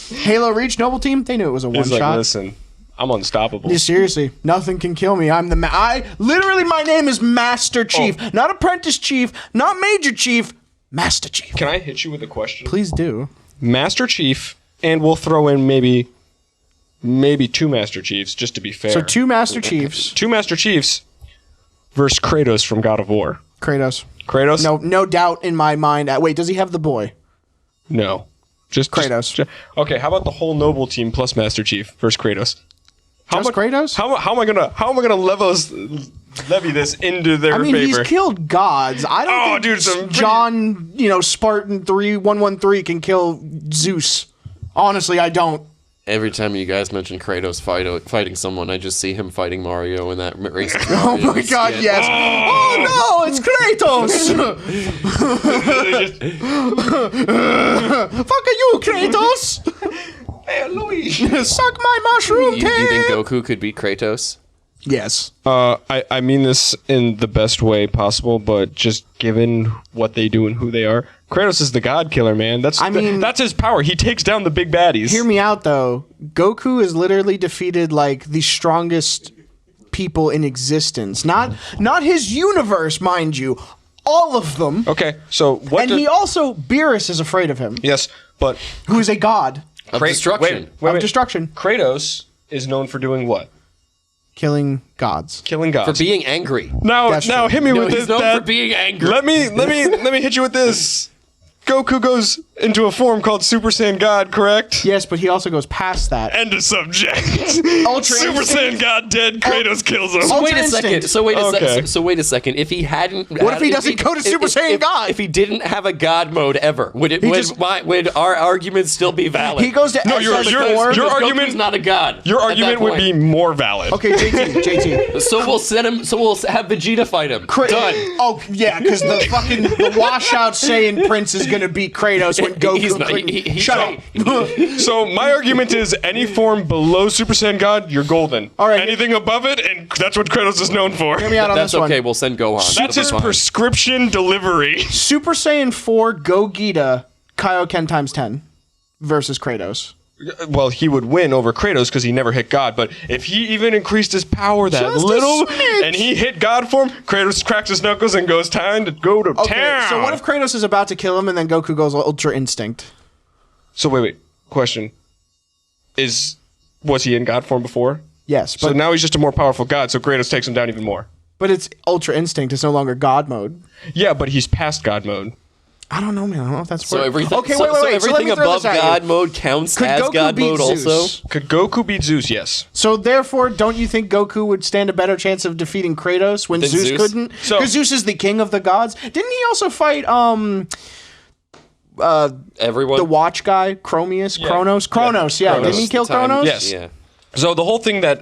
Halo Reach, Noble team, they knew it was a He's one-shot. like, listen, I'm unstoppable. Yeah, seriously, nothing can kill me. I'm the literally, my name is Master Chief, not Apprentice Chief, not Major Chief, Master Chief. Can I hit you with a question? Please do. Master Chief, and we'll throw in maybe 2 Master Chiefs, just to be fair. So 2 Master Chiefs. 2 Master Chiefs versus Kratos from God of War. Kratos. Kratos? No doubt in my mind. Wait, does he have the boy? No. Just Kratos. Okay, how about the whole Noble team plus Master Chief versus Kratos? Just Kratos? How am I gonna levy this into their I mean, favor? he's killed gods. I don't think some John, Spartan 3113 can kill Zeus. Honestly, I don't. Every time you guys mention Kratos fighting someone, I just see him fighting Mario in that racist Oh Mario my god, skit. yes. Oh no, it's Kratos! Fuck you, Kratos! Hey, Luigi. Suck my mushroom You think tail! Goku could beat Kratos? Yes. I mean this in the best way possible, but just given what they do and who they are, Kratos is the god killer, man. That's his power. He takes down the big baddies. Hear me out, though. Goku has literally defeated, like, the strongest people in existence. Not his universe, mind you. All of them. Okay, so what? And he also, Beerus is afraid of him. Yes, but Who is a god Of destruction. of destruction. Kratos is known for doing what? Killing gods. Killing gods. For being angry. Now That's true. hit me No, with he's this. known Dad. for being angry. Let me hit you with this. Goku goes into a form called Super Saiyan God, correct? Yes, but he also goes past that. End of subject. Ultra Super Instinct. Saiyan God dead. Kratos kills him. Ultra Wait a second. Instinct. So wait a Okay. second. So wait a second. If he hadn't, What if he doesn't go to Super Saiyan God? If he didn't have a God mode ever, would our argument still be valid? He goes to No, your SS4. your Goku's argument not a god. Your at that argument would point. be more valid. Okay, JT. So we'll set him. So we'll have Vegeta fight him. Done. Oh, yeah, because the washout Saiyan Prince is going to beat Kratos when Goku He's not. couldn't- He, Shut up. So my argument is any form below Super Saiyan God, you're golden. All right. Anything above it, and that's what Kratos is known for. Hear me out on That's this okay. one. We'll send Gohan. That's That'll his be fine. prescription delivery. Super Saiyan 4 Gogeta Kaioken times 10 versus Kratos. Well, he would win over Kratos because he never hit God. But if he even increased his power that Just a little, smidge. and he hit God form, Kratos cracks his knuckles and goes, "Time to go to Okay, town." so what if Kratos is about to kill him and then Goku goes Ultra Instinct? So wait. Question: was he in God form before? Yes, So but now he's just a more powerful God. So Kratos takes him down even more. it's Ultra Instinct. It's no longer God mode. Yeah, but he's past God mode. I don't know, man. I don't know if that's So worth- everything. Okay, so, wait. So So let everything me throw above this at you. God mode counts Could as Goku God beat mode Zeus? also. Could Goku beat Zeus? Yes. So therefore, don't you think Goku would stand a better chance of defeating Kratos when Than Zeus Zeus? couldn't? So- Because Zeus is the king of the gods. Didn't he also fight Everyone. the watch guy, Chromius, Kronos? Kronos, yeah. Kronos. Didn't he kill Time- Kronos? Yes. Yeah. So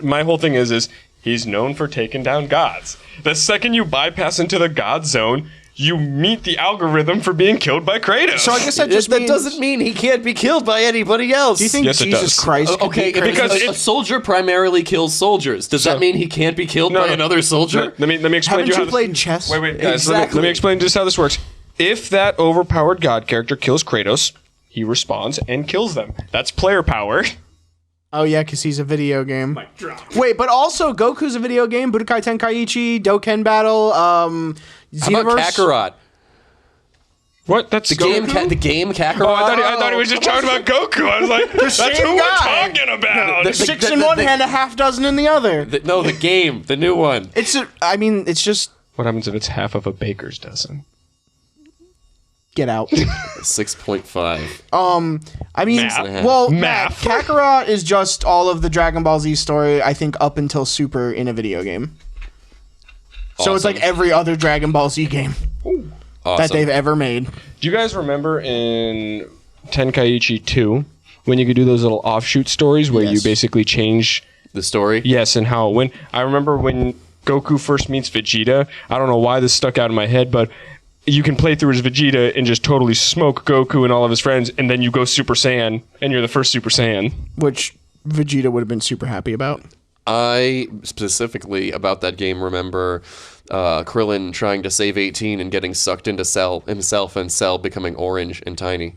my whole thing is he's known for taking down gods. The second you bypass into the god zone, you meet the algorithm for being killed by Kratos. So I guess that just that means, doesn't mean he can't be killed by anybody else. Do you think Yes, it Jesus does. Christ? could Okay, beat Kratos? because a soldier primarily kills soldiers. Does that mean he can't be killed by another soldier? Let me explain Haven't to you you how played chess? Wait, guys. Exactly. Let me explain just how this works. if that overpowered god character kills Kratos, he responds and kills them. That's player power. Oh yeah, because he's a video game. Wait, but also Goku's a video game. Budokai Tenkaichi, Dokkan Battle, How Xenoverse. about Kakarot? What? That's The game Kakarot? Oh, I thought he was just talking about Goku. I was like, that's same who we're guy. talking about. The- Six in one hand, a half dozen in the other. The game, the new one. It's just What happens if it's half of a baker's dozen? get out. 6.5. I mean, Math. well, Math. Kakarot is just all of the Dragon Ball Z story, I think, up until Super in a video game. So it's Awesome. like every other Dragon Ball Z game that Awesome. they've ever made. Do you guys remember in Tenkaichi 2 when you could do those little offshoot stories where you Yes. basically change The story? yes and how it went? I remember when Goku first meets Vegeta. I don't know why this stuck out in my head, but you can play through as Vegeta and just totally smoke Goku and all of his friends, and then you go Super Saiyan, and you're the first Super Saiyan. Which Vegeta would have been super happy about. I specifically about that game remember Krillin trying to save 18 and getting sucked into Cell himself and Cell becoming orange and tiny.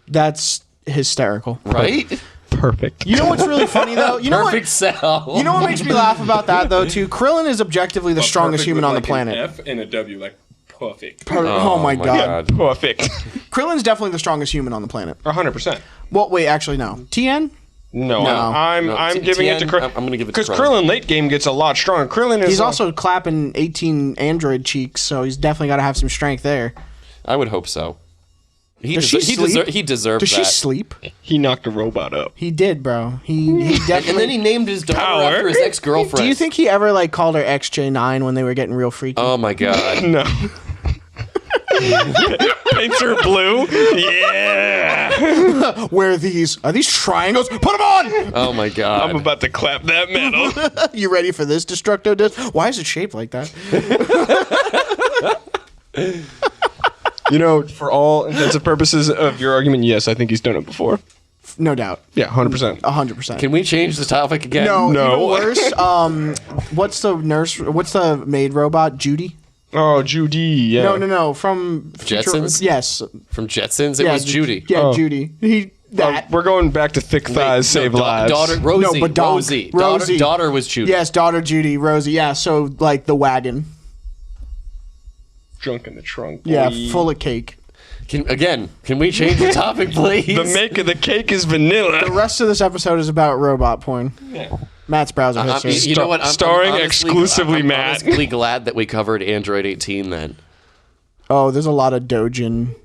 That's hysterical. Right? Perfect. You know what's really funny though? You know Perfect what? Cell. You know what makes me laugh about that though too? Krillin is objectively the strongest human on the planet. F and a W, like perfect. Oh my god. Perfect. Krillin's definitely the strongest human on the planet. 100%. Well, wait, actually no. TN? No, No. I'm giving it to Krillin. I'm gonna give it to because Krillin. Krillin late game gets a lot stronger. Krillin is He's also clapping 18 android cheeks, so he's definitely got to have some strength there. I would hope so. He Does she sleep? he deserved Does that. she sleep? he knocked a robot up. He did, bro. He definitely. And then he named his daughter Power. after his ex-girlfriend. Do you think he ever like called her XJ9 when they were getting real freaky? Oh my god. No. Paints her blue. Yeah. Where are these triangles? Put them on! Oh my god. I'm about to clap that metal. You ready for this Destructo Disc? Why is it shaped like that? You know, for all intents and purposes of your argument, yes, I think he's done it before. No doubt. Yeah, 100%. 100%. Can we change the topic again? No, No. even worse. What's the maid robot? Judy? Oh, Judy, yeah. No. From Jetsons? Yes. From Jetsons? It was Judy. Yeah, Oh. Judy. We're going back to thick thighs, save lives. Daughter, Rosie. No, but Donk. Rosie. Rosie. Daughter was Judy. Yes, daughter Judy, Rosie. Yeah, so like the wagon. Drunk in the trunk. Yeah, boy. full of cake. Can we change the topic, please? The make of the cake is vanilla. The rest of this episode is about robot porn. Yeah. Matt's browser history. You know what? Starring honestly- exclusively I'm Matt. honestly glad that we covered Android 18 then. Oh, there's a lot of Dojin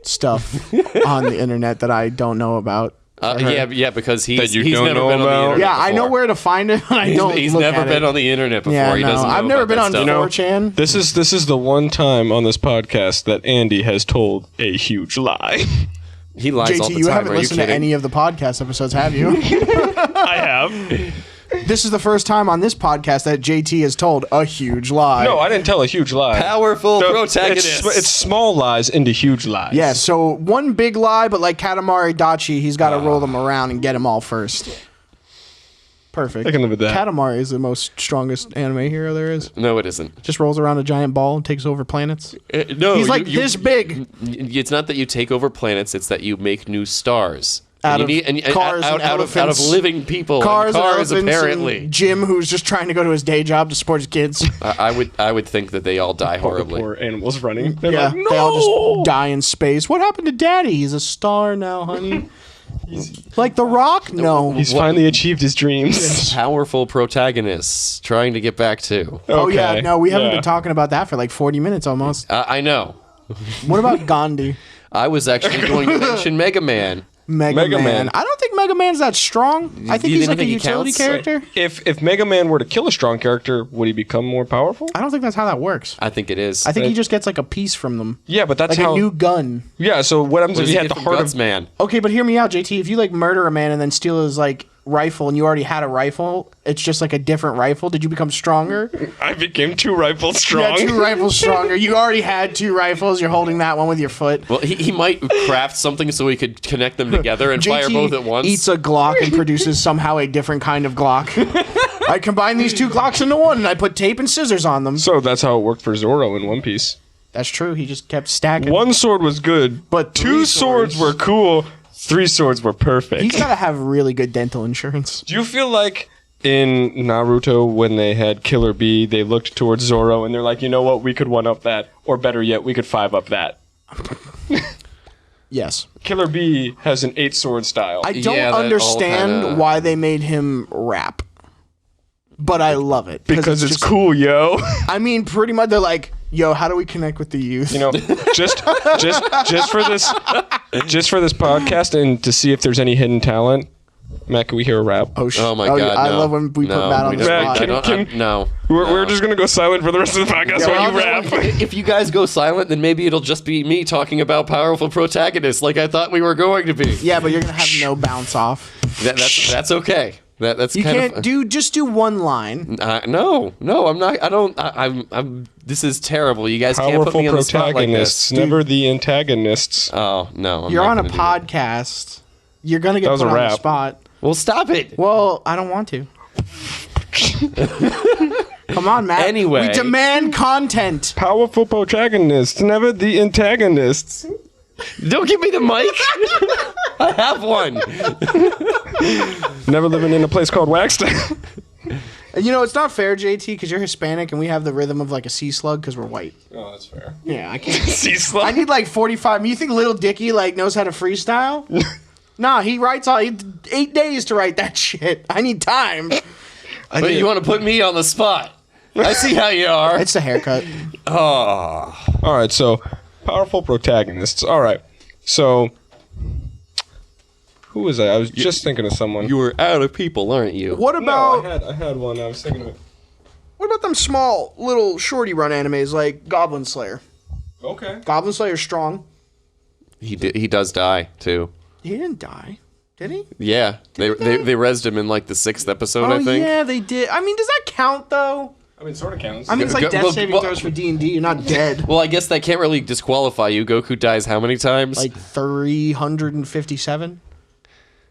stuff on the internet that I don't know about. Yeah, because That he's you he's don't never know been on the about? internet. Yeah, I know before. where to find it, but I don't. He's look never at been it. on the internet before. Yeah, He no, doesn't know I've never about been that on stuff. 4chan. This is the one time on this podcast that Andy has told a huge lie. He lies all JT, the you time. haven't Are you listened to kidding? any of the podcast episodes, have you? I have. This is the first time on this podcast that JT has told a huge lie. No, I didn't tell a huge lie. Powerful So protagonist. It's small lies into huge lies. Yeah, so one big lie, but like Katamari Dachi, he's got to roll them around and get them all first. Perfect. I can live with that. Katamari is the most strongest anime hero there is. No, it isn't. Just rolls around a giant ball and takes over planets. No, He's like this big. It's not that you take over planets; it's that you make new stars. Out And you of need- cars and out of elephants. living people. Cars, and and cars elephants, apparently. and Jim, who's just trying to go to his day job to support his kids. I would think that they all die Poor, horribly. poor animals running. They're Yeah, like, no! they all just die in space. What happened to Daddy? He's a star now, honey. Like The Rock? No. He's finally achieved his dreams. Powerful protagonists trying to get back to. Oh yeah, Okay. no, we haven't Yeah. been talking about that for like 40 minutes almost. I know. What about Gandhi? I was actually going to mention Mega Man. Mega Mega Man. Man. I don't think Mega Man's that strong. I think You he's didn't like a think he utility counts? character. If Mega Man were to kill a strong character, would he become more powerful? I don't think that's how that works. I think it is. I think he just gets like a piece from them. Yeah, but that's Like how. a new gun. Yeah, so what happens What if does you he had get the from heart Guts of Man? Okay, but hear me out, JT. If you like murder a man and then steal his like rifle and you already had a rifle, it's just like a different rifle. Did you become stronger? I became 2 rifles strong. Yeah, 2 rifles stronger. You already had 2 rifles. You're holding that one with your foot. Well, he might craft something so he could connect them together and fire both at once. Eats a Glock and produces somehow a different kind of Glock. I combine these 2 Glocks into one and I put tape and scissors on them. So that's how it worked for Zoro in One Piece. That's true. He just kept stacking. One sword was good, But two three swords swords- were cool. 3 swords were perfect. He's got to have really good dental insurance. Do you feel like in Naruto when they had Killer Bee, they looked towards Zoro and they're like, you know what, we could 1-up that, or better yet, we could 5-up that. Yes. Killer Bee has an 8-sword style. I don't Yeah, that all understand kinda- why they made him rap, but I love it because it's just- cool, yo. I mean, pretty much they're like, "Yo, how do we connect with the youth?" You know, just for this podcast and to see if there's any hidden talent. Matt, can we hear a rap? Oh my God! I no. love when we put No, Matt on we the don't- spot. I don't- Can- no. We're just gonna go silent for the rest of the podcast Yeah, while well, you I'll rap. If you guys go silent, then maybe it'll just be me talking about powerful protagonists, like I thought we were going to be. Yeah, but you're gonna have no bounce off. That's okay. That's You kind can't of, just do one line. no, I'm not. I don't. I'm. This is terrible. You guys can't put Powerful me on the spot like protagonists, this. never the antagonists. Oh no! I'm You're not on a gonna do that. podcast. You're gonna get That was put a on the rap. spot. Well, stop it. Well, I don't want to. Come on, Matt. Anyway. We demand content. Powerful protagonists, never the antagonists. Don't give me the mic. I have one. Never living in a place called Waxtown. You know, it's not fair, JT, because you're Hispanic and we have the rhythm of like a sea slug because we're white. Oh, that's fair. Yeah, I can't. Sea I slug. need like 45. You think Little Dicky like knows how to freestyle? Nah, he writes 8 days to write that shit. I need time. But you want to put me on the spot. I see how you are. It's the haircut. All right, so powerful protagonists. All right, so who was I was just thinking of someone. You were out of people, aren't you? What No, about I had one. I was thinking of it. what about them small little shorty run animes like Goblin Slayer? Okay. Goblin Slayer's strong. He does die too. He didn't die, did he? Yeah, they rezzed him in like the 6th episode, Oh I think. yeah, they did. I mean, does that count though? I mean, sort of counts. I mean, it's like Go- death well, saving well- throws for D&D. You're not dead. Well, I guess that can't really disqualify you. Goku dies how many times? Like 357,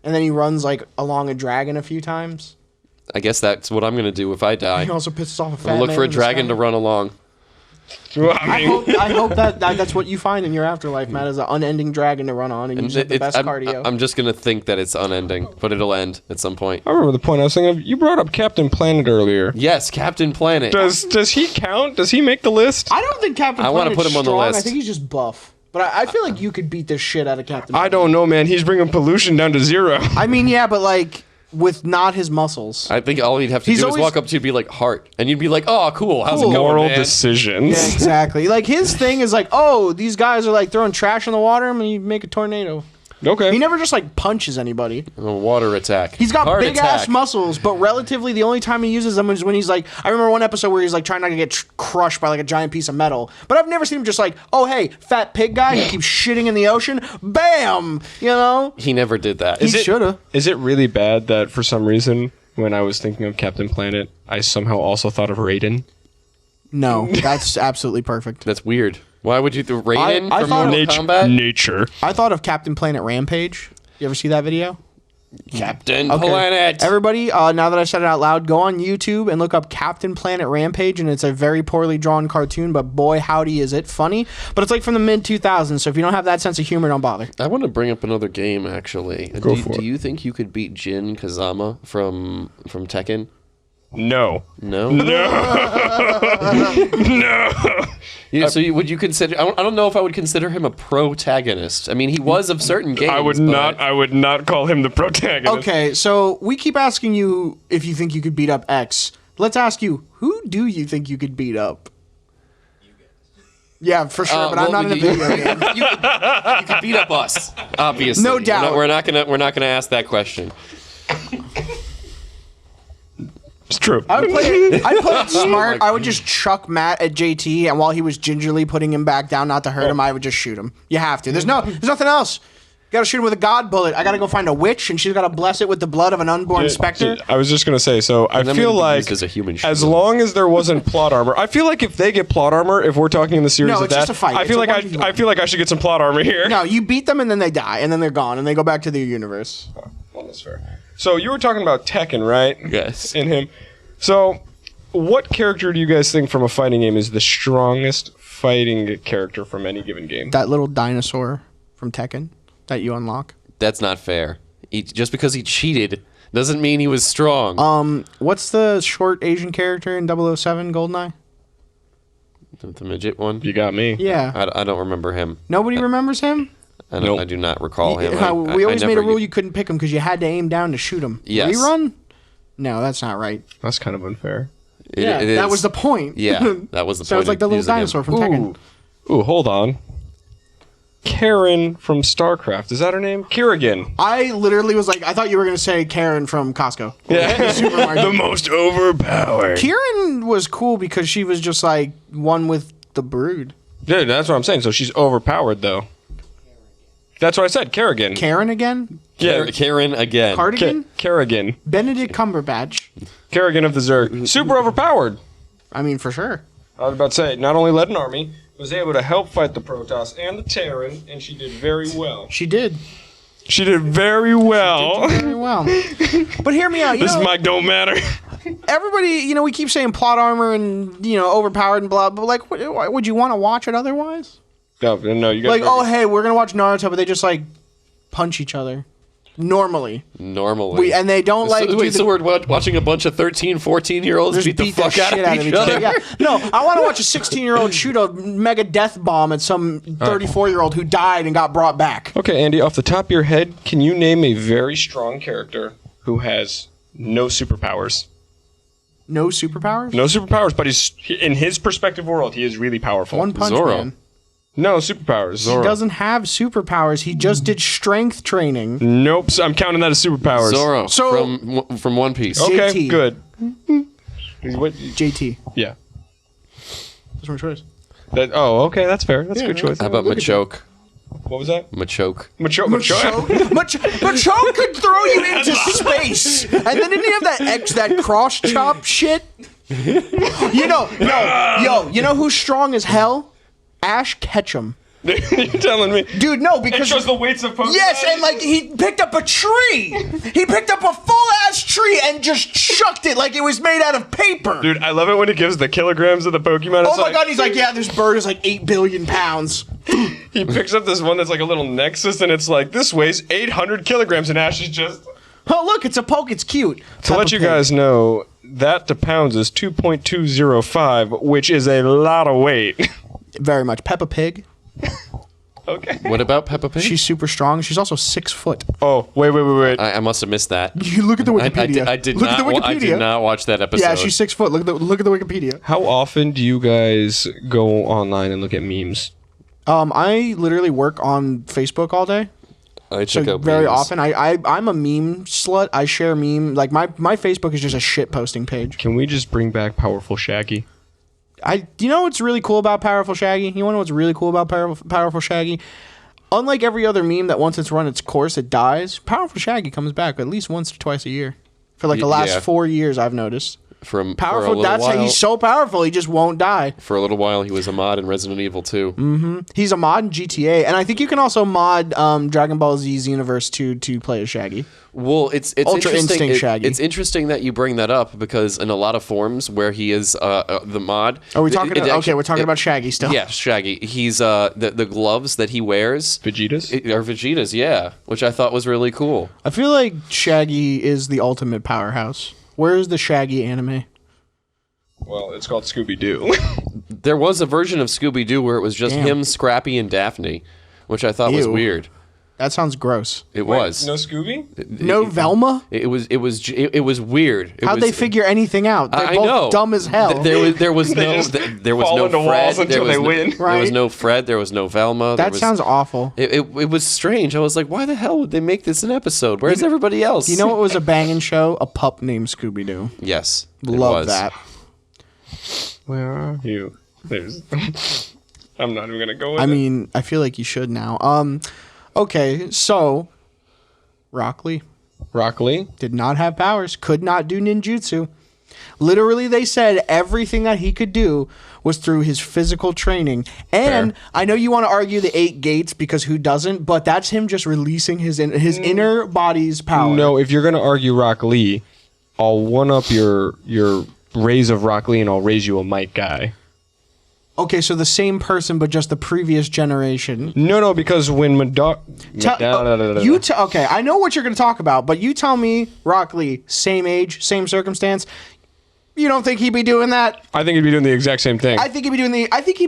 and then he runs like along a dragon a few times. I guess that's what I'm gonna do if I die. He also pisses off a fat I'll look man for a in the dragon sky. to run along. Well, I mean, I hope that's what you find in your afterlife, Matt, is an unending dragon to run on, and you just have the best cardio. I'm just gonna think that it's unending, but it'll end at some point. I remember the point I was thinking of. You brought up Captain Planet earlier. Yes, Captain Planet. Does he count? Does he make the list? I don't think Captain I wanna Planet's put him on the strong. I list. think he's just buff. But I feel like you could beat the shit out of Captain I Planet. don't know, man. He's bringing pollution down to 0. I mean, yeah, but like with not his muscles. I think all he'd have to He's do is always- walk up to you and be like, "Heart," and you'd be like, "Oh, cool. How's it going, Moral man?" decisions. Yeah, exactly. Like his thing is like, oh, these guys are like throwing trash in the water, and you make a tornado. Okay. He never just like punches anybody. A water attack. He's got Heart big ass attack. muscles, but relatively the only time he uses them is when he's like. I remember one episode where he's like trying not to get crushed by like a giant piece of metal. But I've never seen him just like, oh hey, fat pig guy, he keeps shitting in the ocean, bam, you know. He never did that. He shoulda. Is it really bad that for some reason, when I was thinking of Captain Planet, I somehow also thought of Raiden? No, that's absolutely perfect. That's weird. Why would you do Raiden I from thought- Mortal Kombat? Nature. I thought of Captain Planet Rampage. You ever see that video? Captain Okay. Planet. Everybody, now that I said it out loud, go on YouTube and look up Captain Planet Rampage, and it's a very poorly drawn cartoon, but boy, howdy is it funny. But it's like from the mid-2000s, so if you don't have that sense of humor, don't bother. I want to bring up another game, actually. Go for it. Do you think you could beat Jin Kazama from Tekken? No. No. No. Yeah, so would you consider? I don't know if I would consider him a protagonist. I mean, he was of certain games. I would but- not. I would not call him the protagonist. Okay, so we keep asking you if you think you could beat up X. Let's ask you, who do you think you could beat up? Yeah, for sure, but I'm well, not in a video game. You could beat up us, obviously. No doubt. We're not gonna ask that question. It's true. I'd play it smart. I would just chuck Matt at JT, and while he was gingerly putting him back down not to hurt him, I would just shoot him. You have to. There's nothing else. You gotta shoot him with a god bullet. I gotta go find a witch, and she's gotta bless it with the blood of an unborn specter. I was just gonna say. So I then feel we'd be like used as a human as shield. long as there wasn't plot armor, I feel like if they get plot armor, if we're talking in the series No, of it's that, just a fight. I It's feel a like 1v1. I feel like I should get some plot armor here. No, you beat them, and then they die, and then they're gone, and they go back to their universe. Well, that's fair. So you were talking about Tekken, right? Yes. In him. So, what character do you guys think from a fighting game is the strongest fighting character from any given game. That little dinosaur from Tekken that you unlock. That's not fair. Just because he cheated doesn't mean he was strong. What's the short Asian character in 007 GoldenEye? The midget one? You got me. Yeah. I don't remember him. Nobody remembers him? Nope. I do not recall him. We always I made never a rule you couldn't pick him because you had to aim down to shoot him. Yes. Rerun? No, that's not right. That's kind of unfair. It that is. was the point. Yeah, that was the point. Sounds like the of little using him. dinosaur from Tekken. Ooh, hold on. Karen from StarCraft. Is that her name? Kerrigan. I literally was like, I thought you were going to say Karen from Costco. Yeah. Supermarket. The most overpowered. Kieran was cool because she was just like one with the brood. Dude, that's what I'm saying. So she's overpowered, though. That's what I said. Kerrigan. Karen again? Yeah. Karen again. Cardigan? Kerrigan. Benedict Cumberbatch. Kerrigan of the Zerg. Super overpowered. I mean, for sure. I was about to say, not only led an army, was able to help fight the Protoss and the Terran, and she did very well. She did. She did very well. Very well. But hear me out. This mic don't matter. Everybody, we keep saying plot armor and, overpowered and blah, but like, would you want to watch it otherwise? No, you guys Like, oh, hey, we're going to watch Naruto, but they just, like, punch each other. Normally. And they don't, like... So we're watching a bunch of 13, 14-year-olds beat the fuck out of each other? Yeah. No, I want to watch a 16-year-old shoot a mega death bomb at some 34-year-old who died and got brought back. Okay, Andy, off the top of your head, can you name a very strong character who has no superpowers? No superpowers? No superpowers, but in his perspective world, he is really powerful. One Punch Zorro. Man. No superpowers. He doesn't have superpowers. He just did strength training. Nope, so I'm counting that as superpowers. Zorro from One Piece. Okay, JT. good. JT. Yeah. That's my choice. Okay, that's fair. That's a good choice. How about Machoke? What was that? Machoke. Machoke could throw you into space. And then didn't he have that cross chop shit? You know who's strong as hell? Ash Ketchum. You're telling me. Dude, no, It because... shows the weights of Pokemon. Yes, and like he picked up a tree. He picked up a full-ass tree and just chucked it like it was made out of paper. Dude, I love it when he gives the kilograms of the Pokemon. Oh my god, he's like, yeah, this bird is like 8 billion pounds. He picks up this one that's like a little Nexus, and it's like, this weighs 800 kilograms, and Ash is just... Oh, look, it's a poke, it's cute. To let you guys know, that to pounds is 2.205, which is a lot of weight. Very much. Peppa Pig. Okay. What about Peppa Pig? She's super strong. She's also 6 foot. Oh, wait. I must have missed that. You look at the Wikipedia. I did look not. At the Wikipedia. I did not watch that episode. Yeah, she's 6 foot. Look at the Wikipedia. How often do you guys go online and look at memes? I literally work on Facebook all day. I check out very memes. often. I'm a meme slut. I share meme. Like my Facebook is just a shit posting page. Can we just bring back Powerful Shaggy? You know what's really cool about Powerful Shaggy? You want to know what's really cool about Powerful Shaggy? Unlike every other meme that once it's run its course, it dies. Powerful Shaggy comes back at least once or twice a year. For like the last 4 years, I've noticed. Powerful. He's so powerful, he just won't die. For a little while, he was a mod in Resident Evil 2. He's a mod in GTA, and I think you can also mod Dragon Ball Z's Universe 2 to play as Shaggy. Well, it's Ultra interesting. Instinct Shaggy. It's interesting that you bring that up because in a lot of forms where he is the mod. Are we talking? We're talking about Shaggy still. Yeah, Shaggy. He's the gloves that he wears. Vegeta's? Are Vegeta's, yeah, which I thought was really cool. I feel like Shaggy is the ultimate powerhouse. Where is the Shaggy anime? Well, it's called Scooby-Doo. There was a version of Scooby-Doo where it was just him, Scrappy, and Daphne, which I thought was weird. That sounds gross. It was. No Scooby? No Velma? It was weird. How'd they figure anything out? They're I both know. dumb as hell. There was They no just there was fall no into Fred. walls until they win. There was no Fred. There was no Velma. That sounds awful. It was strange. I was like, why the hell would they make this an episode? Where's everybody else? You know what was a banging show? A pup named Scooby-Doo. Yes. Love that. Where are you? I'm not even going to go with it. I mean, I feel like you should now. Okay, so Rock Lee did not have powers, could not do ninjutsu. Literally, they said everything that he could do was through his physical training. And I know you want to argue the 8 gates because who doesn't, but that's him just releasing his inner body's power. No, if you're going to argue Rock Lee, I'll one-up your raise of Rock Lee and I'll raise you a Mike guy. Okay, so the same person, but just the previous generation. No, because when Okay, I know what you're going to talk about, but you tell me, Rock Lee, same age, same circumstance. You don't think he'd be doing that? I think he'd be doing the exact same thing. I think he'd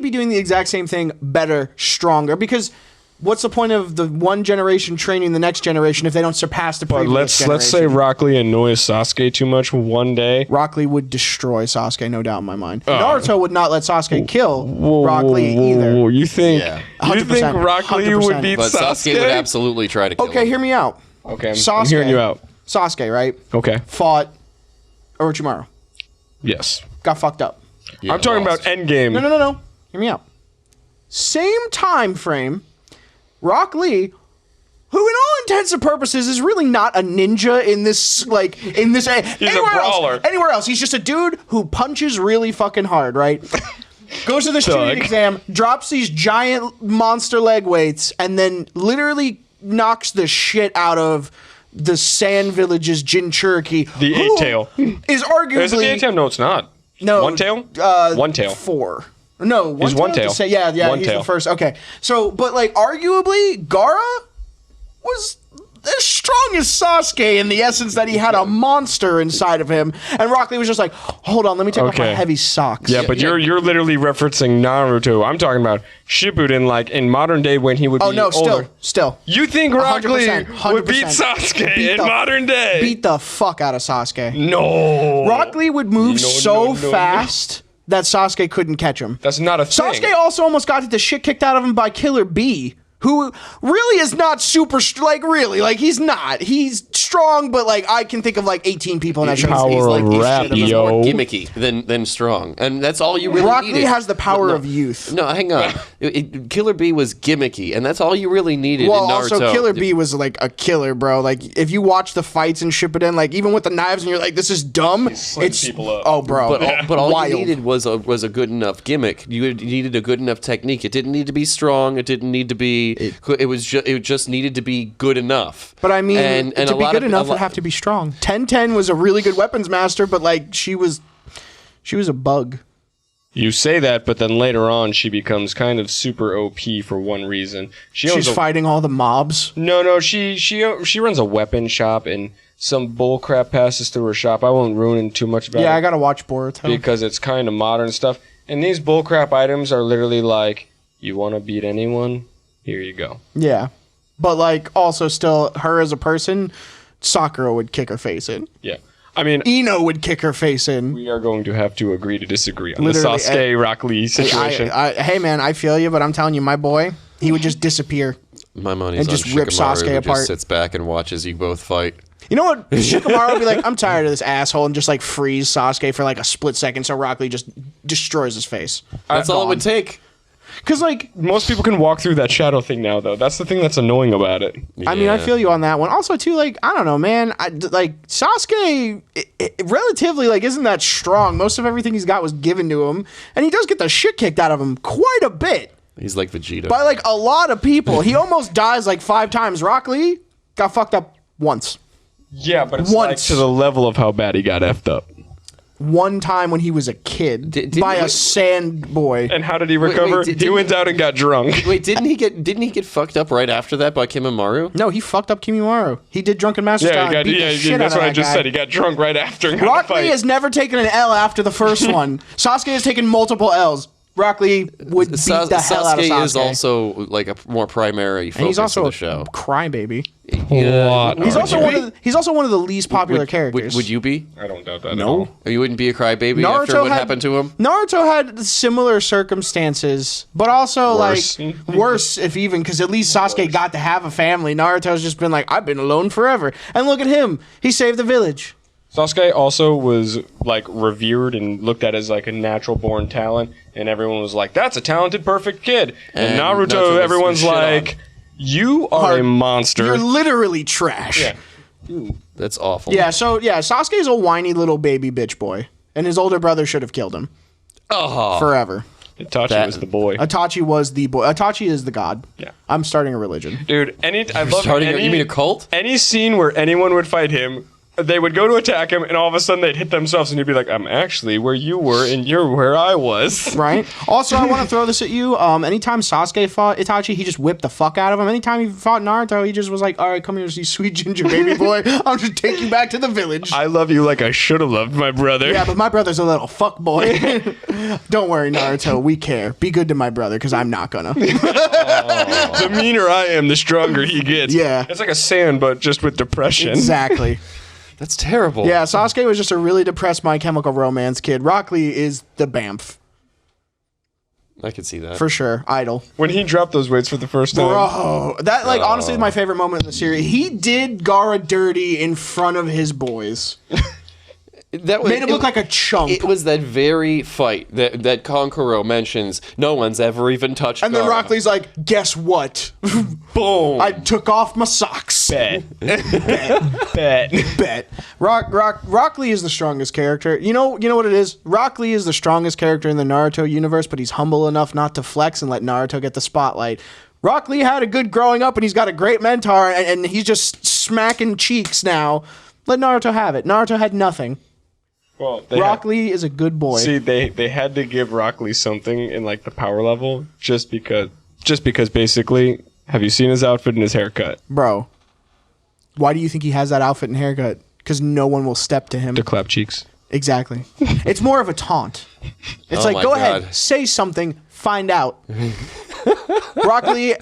be doing the exact same thing, better, stronger. Because what's the point of the one generation training the next generation if they don't surpass the previous generation? Let's say Rock Lee annoys Sasuke too much one day. Rock Lee would destroy Sasuke, no doubt in my mind. Naruto would not let Sasuke kill Rock Lee either. You think? Yeah. You think Rock Lee 100%. would beat But Sasuke would absolutely try to kill Okay, him. hear me out. Okay, I'm Sasuke, hearing you out. Sasuke, right? Okay. Fought Orochimaru. Yes. Got fucked up. Yeah, I'm talking lost. about Endgame. No. Hear me out. Same time frame, Rock Lee, who in all intents and purposes is really not a ninja in this He's a brawler. Anywhere else, he's just a dude who punches really fucking hard, right? Goes to the shooting exam, drops these giant monster leg weights, and then literally knocks the shit out of the Sand Village's Jinchuriki. The who eight tail. is arguably Is it the eight tail? No, it's not. no One tail? One tail. 4. No, He's one tail. Yeah, One he's tail. the first. Okay, so but like arguably, Gaara was as strong as Sasuke in the essence that he had a monster inside of him, and Rock Lee was just like, hold on, let me take off my Okay. heavy socks. Yeah, but you're literally referencing Naruto. I'm talking about Shippuden, like in modern day when he would Oh be no, older. still. You think Rock Lee 100%, would beat 100%. Sasuke Beat in the- modern day? Beat the fuck out of Sasuke. No. Rock Lee would move No. fast that Sasuke couldn't catch him. That's not a thing. Sasuke also almost got the shit kicked out of him by Killer B, who really is not super, he's not. He's strong, but like I can think of like 18 people in that show. Power He's like, of he's rap, shit of He's him. more yo. gimmicky than strong, and that's all you really Rock needed. Lee has the power of youth. No, hang on. Killer B was gimmicky, and that's all you really needed Well, in Naruto. also Killer B was like a killer, bro. Like if you watch the fights in Shippuden, like even with the knives, and you're like, this is dumb. slings people up. Oh, bro. But all Wild. you needed was a good enough gimmick. You needed a good enough technique. It didn't need to be strong. It didn't need to be. It just needed to be good enough. But I mean, and to a be lot good of, enough, would have to be strong. 10-10 was a really good weapons master, but like she was a bug. You say that, but then later on she becomes kind of super OP for one reason. She's fighting all the mobs. No, she runs a weapon shop and some bullcrap passes through her shop. I won't ruin too much about it. Yeah, I gotta watch Boruto. Because it's kind of modern stuff. And these bullcrap items are literally like, you want to beat anyone? Here you go. Yeah, but like also still her as a person, Sakura would kick her face in. Yeah. I mean, Ino would kick her face in. we are going to have to agree to disagree on Literally, the Sasuke Rock Lee situation. Hey man, I feel you, but I'm telling you, my boy, he would just disappear. My money's and on just rip Shikamaru, Sasuke who apart. just sits back and watches you both fight. You know what? Shikamaru would be like, I'm tired of this asshole, and just like freeze Sasuke for like a split second, so Rock Lee just destroys his face. That's all it would take. Because like Most people can walk through that shadow thing now, though. That's the thing that's annoying about it. I mean, I Yeah. feel you on that one. Also, too, like, I don't know, man. Like, Sasuke, relatively, like, isn't that strong. Most of everything he's got was given to him. And he does get the shit kicked out of him quite a bit He's like Vegeta. by, like, a lot of people. He almost dies, like, 5 times. Rock Lee got fucked up once. Yeah, but it's Once. like to the level of how bad he got effed up. One time when he was a kid Didn't by he- a sand boy. And how did he recover? did- He went out and got drunk. Wait, didn't he get fucked up right after that by Kimimaro? No, he fucked up Kimimaru. He did Drunken Master Style and beat the shit that's out of what I that just guy. said. He got drunk right after and got Rock a fight. Lee has never taken an L after the first one. Sasuke has taken multiple L's. Rock Lee would beat the hell out of Sasuke. is also like a more primary focus and he's also of a the show. crybaby. What? He's also one of the least popular characters. Would you be? I don't doubt that. No. At all. You wouldn't be a crybaby after what happened to him? Naruto had similar circumstances, but also Worse. like worse, if even, because at least Sasuke got to have a family. Naruto's just been like, I've been alone forever, and look at him, he saved the village. Sasuke also was like revered and looked at as like a natural born talent, and everyone was like, "That's a talented, perfect kid." And Naruto Naruto, was everyone's shit on. like, "You are a monster." You're literally trash. Yeah. That's awful. Yeah. So yeah, Sasuke's a whiny little baby bitch boy, and his older brother should have killed him Oh, forever. Itachi That- was the boy. Itachi was the boy. Itachi is the god. Yeah. I'm starting a religion. Dude, I love starting. any, You mean a cult? any scene where anyone would fight him, they would go to attack him, and all of a sudden they'd hit themselves, and he'd be like, I'm actually where you were, and you're where I was. Right. Also, I want to throw this at you. Anytime Sasuke fought Itachi, he just whipped the fuck out of him. Anytime he fought Naruto, he just was like, all right, come here, you sweet ginger baby boy. I'll just take you back to the village. I love you like I should have loved my brother. Yeah, but my brother's a little fuck boy. Don't worry, Naruto. We care. Be good to my brother, because I'm not gonna. The meaner I am, the stronger he gets. Yeah. It's like a sand, but just with depression. Exactly. That's terrible. Yeah, Sasuke was just a really depressed My Chemical Romance kid. Rock Lee is the BAMF. I could see that. For sure. Idol. When he dropped those weights for the first time. Bro, that honestly is my favorite moment in the series. He did Gaara dirty in front of his boys. That was, Made him look like a chump. It was that very fight that Konkoro mentions. No one's ever even touched. And then Gaara. Rock Lee's like, guess what? Boom. I took off my socks. Bet. Bet. Rock Lee is the strongest character. You know what it is? Rock Lee is the strongest character in the Naruto universe, but he's humble enough not to flex and let Naruto get the spotlight. Rock Lee had a good growing up, and he's got a great mentor, and he's just smacking cheeks now. Let Naruto have it. Naruto had nothing. Well, Rock Lee is a good boy. See, they had to give Rock Lee something in like the power level just because basically, have you seen his outfit and his haircut? Bro, why do you think he has that outfit and haircut? Because no one will step to him. To clap cheeks. Exactly. It's more of a taunt. It's Oh like, my go God. ahead, say something, find out. Rock Lee,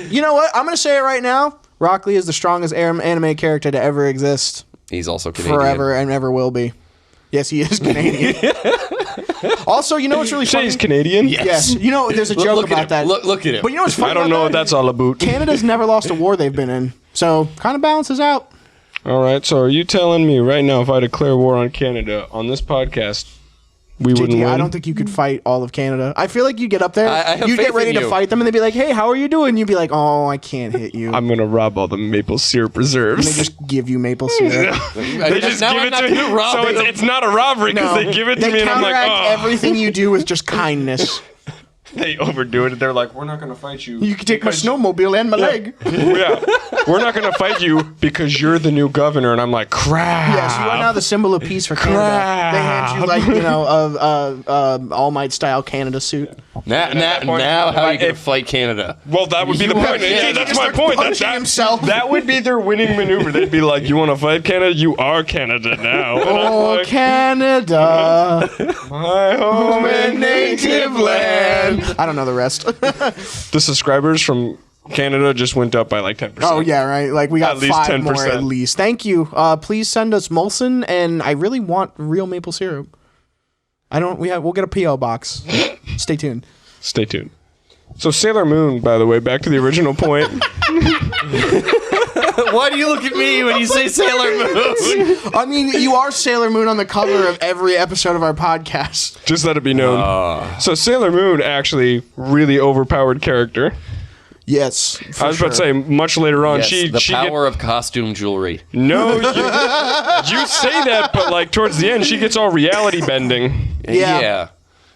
you know what? I'm going to say it right now. Rock Lee is the strongest anime character to ever exist. He's also Canadian. Forever and ever will be. Yes, he is Canadian. Also, you know what's really Say funny? he's Canadian? Yes. You know, there's a joke Look at about him. that. Look at him. But you know what's funny I don't know about what that? that's all about. Canada's never lost a war they've been in. So, kind of balances out. All right, so are you telling me right now if I declare war on Canada on this podcast, we wouldn't JT, win? I don't think you could fight all of Canada. I feel like you get up there, I have you get faith ready in to you. fight them, and they'd be like, "Hey, how are you doing?" You'd be like, "Oh, I can't hit you." I'm going to rob all the maple syrup And they reserves. just give you maple syrup. They just Now give I'm it not to gonna me. rob So them. it's not a robbery because they give it to me and I'm like, counteract oh. everything you do with just kindness. They overdo it. They're like, we're not going to fight you. You can take my because- snowmobile and my leg. Yeah. We're not going to fight you because you're the new governor. And I'm like, crap. Yes, you are now the symbol of peace for Canada. Crap. They hand you like a All Might style Canada suit. Now how are you going to fight Canada? Well, that would be the point. Canada. Yeah, that's my point. Punching himself. That would be their winning maneuver. They'd be like, you want to fight Canada? You are Canada now. And I'm Oh, like, Canada, my home and native land. I don't know the rest. The subscribers from Canada just went up by like 10%. Oh yeah, right. Like we got At least 5 more 10%. at least. Thank you. Please send us Molson, and I really want real maple syrup. We'll get a PO box. Stay tuned. Stay tuned. So Sailor Moon, by the way, back to the original point. Why do you look at me when you say Sailor Moon? I mean, you are Sailor Moon on the cover of every episode of our podcast. Just let it be known. So Sailor Moon, actually, really overpowered character. Yes, I was about to say, much later on, Yes, the she power of costume jewelry. No, you say that, but like towards the end, she gets all reality bending. Yeah.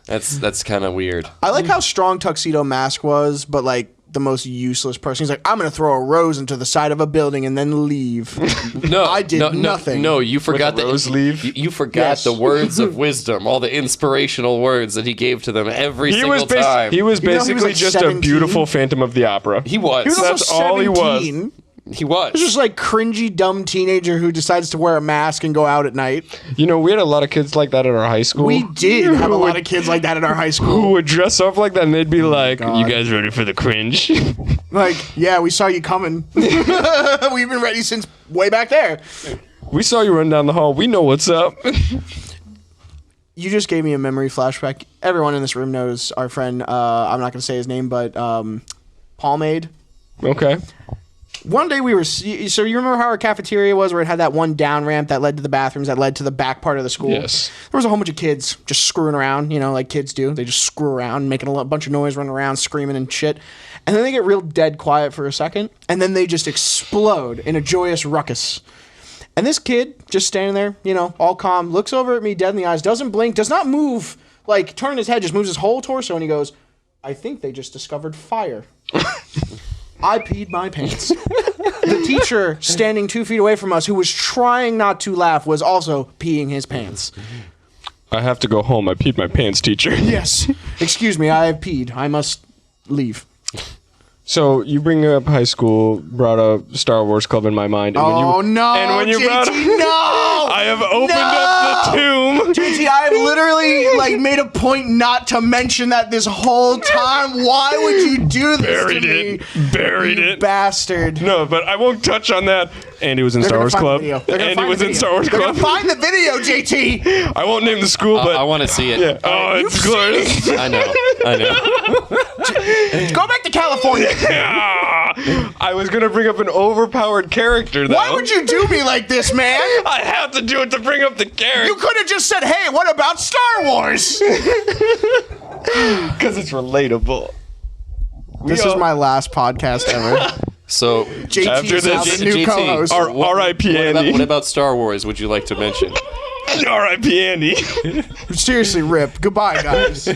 That's kind of weird. I like how strong Tuxedo Mask was, but like the most useless person. He's like, I'm gonna throw a rose into the side of a building and then leave. No, I did nothing. No, you forgot the rose leaf? You forgot Yes. the words of wisdom, all the inspirational words that he gave to them every single time. He was You know, he was, basically like, just 17. a beautiful Phantom of the Opera. He was. He was also That's all he was. 17. He was. Just like cringy, dumb teenager who decides to wear a mask and go out at night. You know, we had a lot of kids like that at our high school. We did have a lot of kids like that at our high who school. would dress up like that, and they'd be like, "You guys ready for the cringe?" Like, yeah, we saw you coming. We've been ready since way back there. We saw you run down the hall. We know what's up. You just gave me a memory flashback. Everyone in this room knows our friend, I'm not going to say his name, but Palmade. Okay. One day we were, so you remember how our cafeteria was where it had that one down ramp that led to the bathrooms that led to the back part of the school? Yes. There was a whole bunch of kids just screwing around, you know, like kids do. They just screw around, making a bunch of noise, running around, screaming and shit. And then they get real dead quiet for a second, and then they just explode in a joyous ruckus. And this kid, just standing there, you know, all calm, looks over at me dead in the eyes, doesn't blink, does not move, like turn his head, just moves his whole torso, and he goes, I think they just discovered fire. I peed my pants. the teacher standing 2 feet away from us, who was trying not to laugh, was also peeing his pants. I have to go home. I peed my pants, teacher. Yes. Excuse me, I have peed. I must leave. So you bring up high school, brought up Star Wars Club in my mind. And Oh, no, And when you JT, brought up, no! I have opened up the tomb. JT, I have literally made a point not to mention that this whole time. Why would you do this to me? Buried You it. bastard. No, but I won't touch on that. Andy was in Star Wars Club. Andy was in Star Wars They're Club. gonna find the video, JT. I won't name the school, but I want to see it. yeah. Oh, it's glorious. I know. Go back to California. I was gonna bring up an overpowered character, though. Why would you do me like this, man? I have to do it to bring up the character. You could have just said, "Hey, what about Star Wars?" Because it's relatable. This is my last podcast ever. So, JT After is now this- the new JT, co-host. R.I.P. Andy. what about Star Wars would you like to mention? R.I.P. Andy. Seriously, Rip. Goodbye, guys.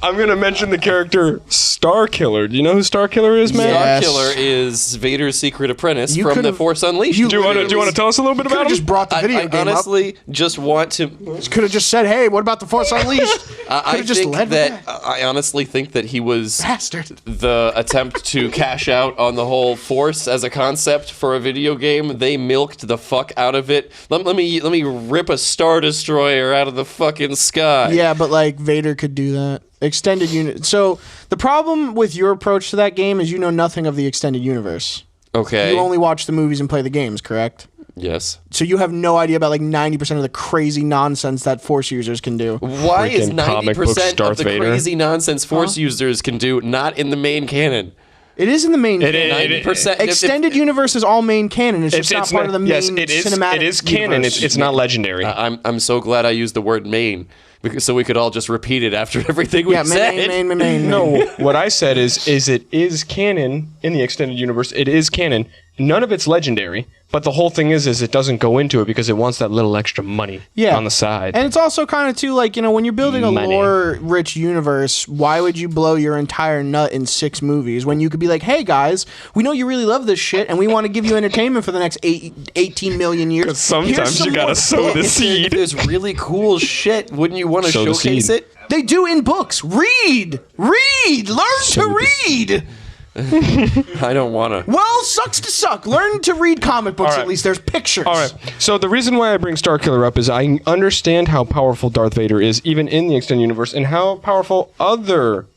I'm gonna mention the character Starkiller. Do you know who Starkiller is, man? Yes. Starkiller is Vader's secret apprentice You from The could've- Force Unleashed. you Do you want to tell us a little bit Could about have him? just brought the video I game honestly just want to. up. Could have just said, "Hey, what about the Force Unleashed?" I Could have just think led with that that. I honestly think that he was Bastard. the attempt to cash out on the whole Force as a concept for a video game. They milked the fuck out of it. Let me rip a Star Destroyer out of the fucking sky. Yeah, but like Vader could do that. Extended unit. So the problem with your approach to that game is you know nothing of the extended universe. Okay. You only watch the movies and play the games, correct? Yes. So you have no idea about like 90% of the crazy nonsense that Force users can do. Why is Freaking comic book 90% of Darth the Vader. crazy nonsense Force users can do not in the main canon? It is in the main It canon. is. 90%. Extended universe is all main canon. It's just not part of the main yes, it is. cinematic It is canon. universe. It's not legendary. I'm so glad I used the word main, because so we could all just repeat it after everything we Yeah, said. main. No, what I said is it is canon in the extended universe. It is canon. None of it's legendary, but the whole thing is it doesn't go into it because it wants that little extra money on the side. And it's also kind of too like, you know, when you're building a Money. lore-rich universe, why would you blow your entire nut in 6 movies when you could be like, hey guys, we know you really love this shit and we want to give you entertainment for the next 18 million years. 'Cause sometimes Here's some you gotta more sow the books." seed. If there's really cool shit, wouldn't you want to Sow the showcase seed. it? They do in books. Read, learn to read. I don't want to. Well, sucks to suck. Learn to read comic books. All right. At least there's pictures. All right. So the reason why I bring Starkiller up is I understand how powerful Darth Vader is, even in the extended universe, and how powerful other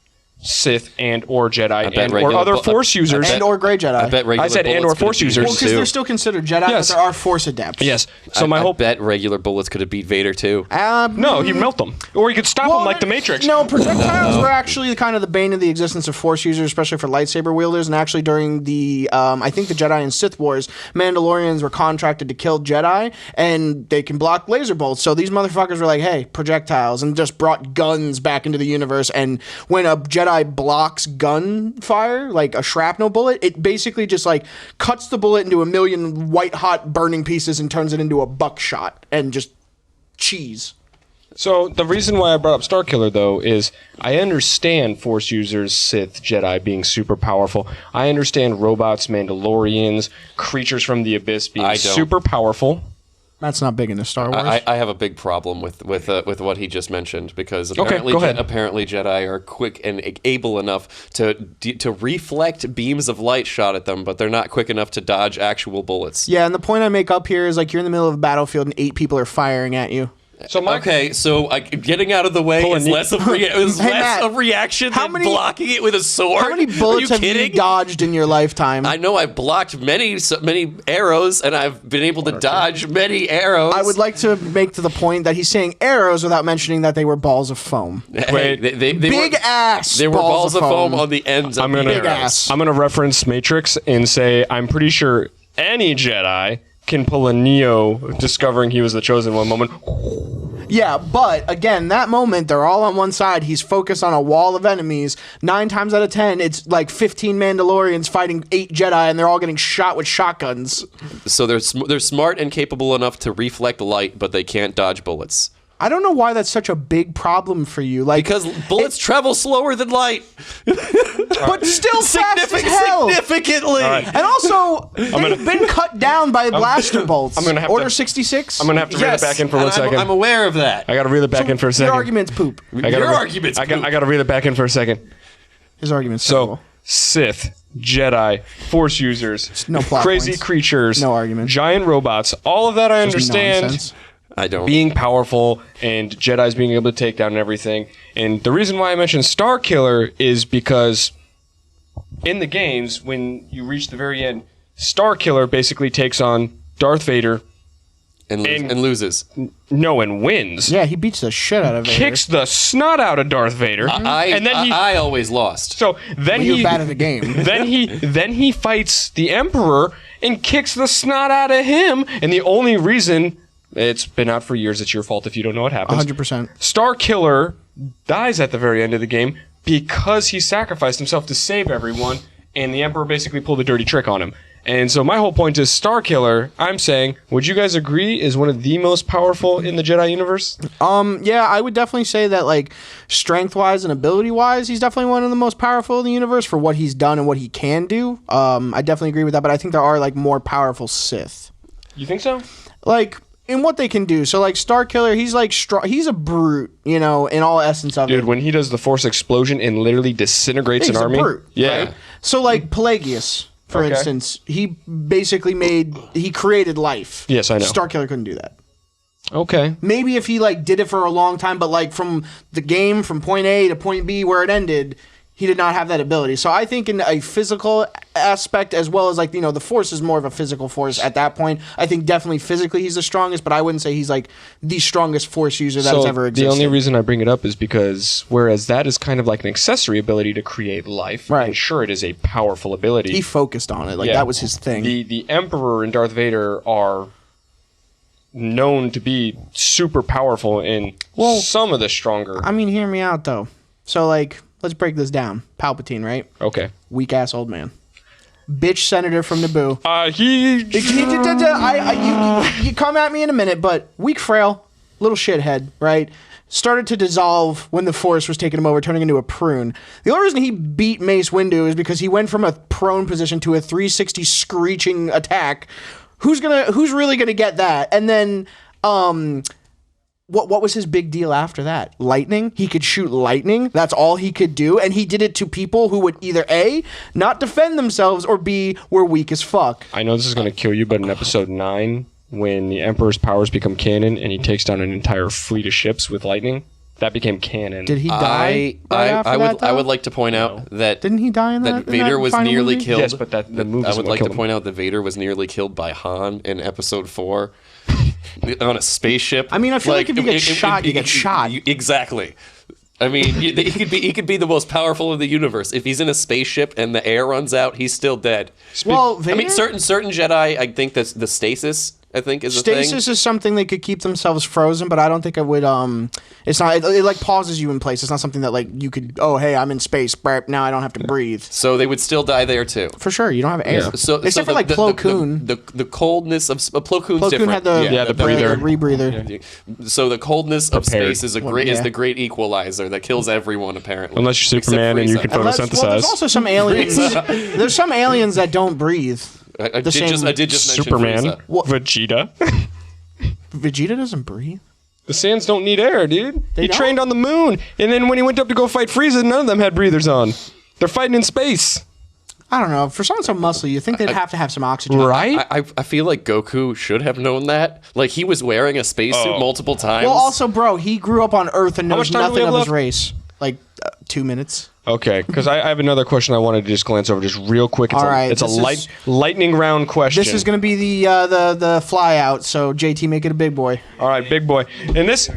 Sith and or Jedi and or regular other bu- Force users. And or Grey Jedi. I bet regular I said and bullets or Force could have beat users. Well, because too. they're still considered Jedi, Yes. but there are Force adepts. Yes. So my I whole bet regular bullets could have beat Vader too. no, he'd melt them, or he could stop them like the Matrix. No, projectiles were actually kind of the bane of the existence of Force users, especially for lightsaber wielders. And actually, during the, I think the Jedi and Sith Wars, Mandalorians were contracted to kill Jedi, and they can block laser bolts. So these motherfuckers were like, hey, projectiles, and just brought guns back into the universe. And when a Jedi blocks gunfire, like a shrapnel bullet, it basically just like cuts the bullet into a million white hot burning pieces and turns it into a buckshot and just cheese. So the reason why I brought up Starkiller though is I understand Force users, Sith, Jedi being super powerful. I understand robots, Mandalorians, creatures from the abyss being I don't. super powerful. That's not big into Star Wars. I have a big problem with what he just mentioned, because apparently go ahead. apparently Jedi are quick and able enough to reflect beams of light shot at them, but they're not quick enough to dodge actual bullets. Yeah, and the point I make up here is like you're in the middle of a battlefield and 8 people are firing at you. So my Okay, so getting out of the way is less of Matt, a reaction how than many- blocking it with a sword. How many Are you bullets have kidding? you dodged in your lifetime? I know I've blocked many arrows, and I've been able to dodge many arrows. I would like to make to the point that he's saying arrows without mentioning that they were balls of foam. Wait. they Big were, ass. They were balls of foam on the ends of I'm the gonna arrows. Big ass. I'm gonna reference Matrix and say I'm pretty sure any Jedi can pull a Neo discovering he was the chosen one moment. Yeah, but again, that moment, they're all on one side. He's focused on a wall of enemies. 9 times out of 10, it's like 15 Mandalorians fighting 8 Jedi, and they're all getting shot with shotguns. So they're smart and capable enough to reflect light, but they can't dodge bullets. I don't know why that's such a big problem for you. Like, Because bullets travel slower than light. but still fast as hell. Significantly. All right. And also, they've been cut down by blaster bolts. I'm gonna have Order to- 66. I'm gonna have to reel it back in for 1 second. I'm aware of that. I gotta reel it back in for a second. Your argument's poop. Your argument's I gotta reel it back in for a second. His argument's So, terrible. Sith, Jedi, Force users, No plot crazy points. creatures, No argument. giant robots, all of that I Just understand. nonsense. I don't. Being powerful and Jedi's being able to take down everything. And the reason why I mentioned Star Killer is because in the games, when you reach the very end, Star Killer basically takes on Darth Vader. and loses. And wins. Yeah, he beats the shit out of Vader. Kicks the snot out of Darth Vader. I always lost. So then You're he bad at the game. then he fights the Emperor and kicks the snot out of him. And the only reason it's been out for years, it's your fault if you don't know what happens. 100%. Star Killer dies at the very end of the game because he sacrificed himself to save everyone, and the Emperor basically pulled a dirty trick on him. And so my whole point is Star Killer, I'm saying, would you guys agree, is one of the most powerful in the Jedi universe? Yeah, I would definitely say that, like, strength-wise and ability-wise, he's definitely one of the most powerful in the universe for what he's done and what he can do. I definitely agree with that, but I think there are, like, more powerful Sith. You think so? Like, in what they can do. So, like, Star Killer, he's, like, he's a brute, you know, in all essence of it. Dude, when he does the Force explosion and literally disintegrates He's an a army. brute, Yeah. right? So, like, Pelagius, for Okay. instance, he basically he created life. Yes, I know. Star Killer couldn't do that. Okay. Maybe if he, like, did it for a long time, but, like, from the game, from point A to point B where it ended, he did not have that ability. So I think in a physical aspect, as well as, like, you know, the Force is more of a physical force at that point. I think definitely physically he's the strongest, but I wouldn't say he's, like, the strongest Force user that's ever existed. The only reason I bring it up is because whereas that is kind of like an accessory ability to create life, Right. and sure, it is a powerful ability. He focused on it. Like, Yeah. that was his thing. The Emperor and Darth Vader are known to be super powerful and some of the stronger. I mean, hear me out, though. So, like, let's break this down. Palpatine, right? Okay. Weak-ass old man. Bitch senator from Naboo. You come at me in a minute, but weak, frail, little shithead, right? Started to dissolve when the Force was taking him over, turning into a prune. The only reason he beat Mace Windu is because he went from a prone position to a 360 screeching attack. Who's really gonna get that? And then, what was his big deal after that? Lightning? He could shoot lightning. That's all he could do. And he did it to people who would either A, not defend themselves, or B, were weak as fuck. I know this is going to kill you, but in episode 9, when the Emperor's powers become canon and he takes down an entire fleet of ships with lightning, that became canon. Did he die? I would like to point out that Didn't he die in that? that Vader was final nearly movie? killed. Yes, but the movie. I would like to point out that Vader was nearly killed by Han in Episode 4 on a spaceship. I mean, I feel like if you get shot, you get shot. Exactly. I mean, he could be the most powerful in the universe. If he's in a spaceship and the air runs out, he's still dead. Well, Vader, I mean, certain Jedi, I think that's the stasis. I think is a thing. stasis is something they could keep themselves frozen, but I don't think it would. It's not. It like pauses you in place. It's not something that like you could. Oh, hey, I'm in space. Now I don't have to breathe. So they would still die there too. For sure, you don't have air. So, Except for like Plo Koon. the coldness of Plo Koon's Plo Koon different. had the the breather. rebreather. So the coldness of Prepared. space is Yeah. the great equalizer that kills everyone apparently. Unless you're Except Superman and you Frieza. can photosynthesize. Well, there's also some aliens. There's some aliens that don't breathe. I did same- just mention Superman, Frieza. Vegeta. Vegeta doesn't breathe. The Saiyans don't need air, dude. They He don't? trained on the moon, and then when he went up to go fight Frieza, none of them had breathers on. They're fighting in space, I don't know. For someone so muscly, you think they'd have to have some oxygen. right? I feel like Goku should have known that. Like he was wearing a spacesuit multiple times. Well, also, bro, he grew up on Earth and knows much time do we nothing have of his left? race. Like 2 minutes. Okay, because I have another question I wanted to just glance over just real quick. It's All right, it's a this is- lightning round question. This is going to be the fly out. So JT, make it a big boy. All right, big boy. And this,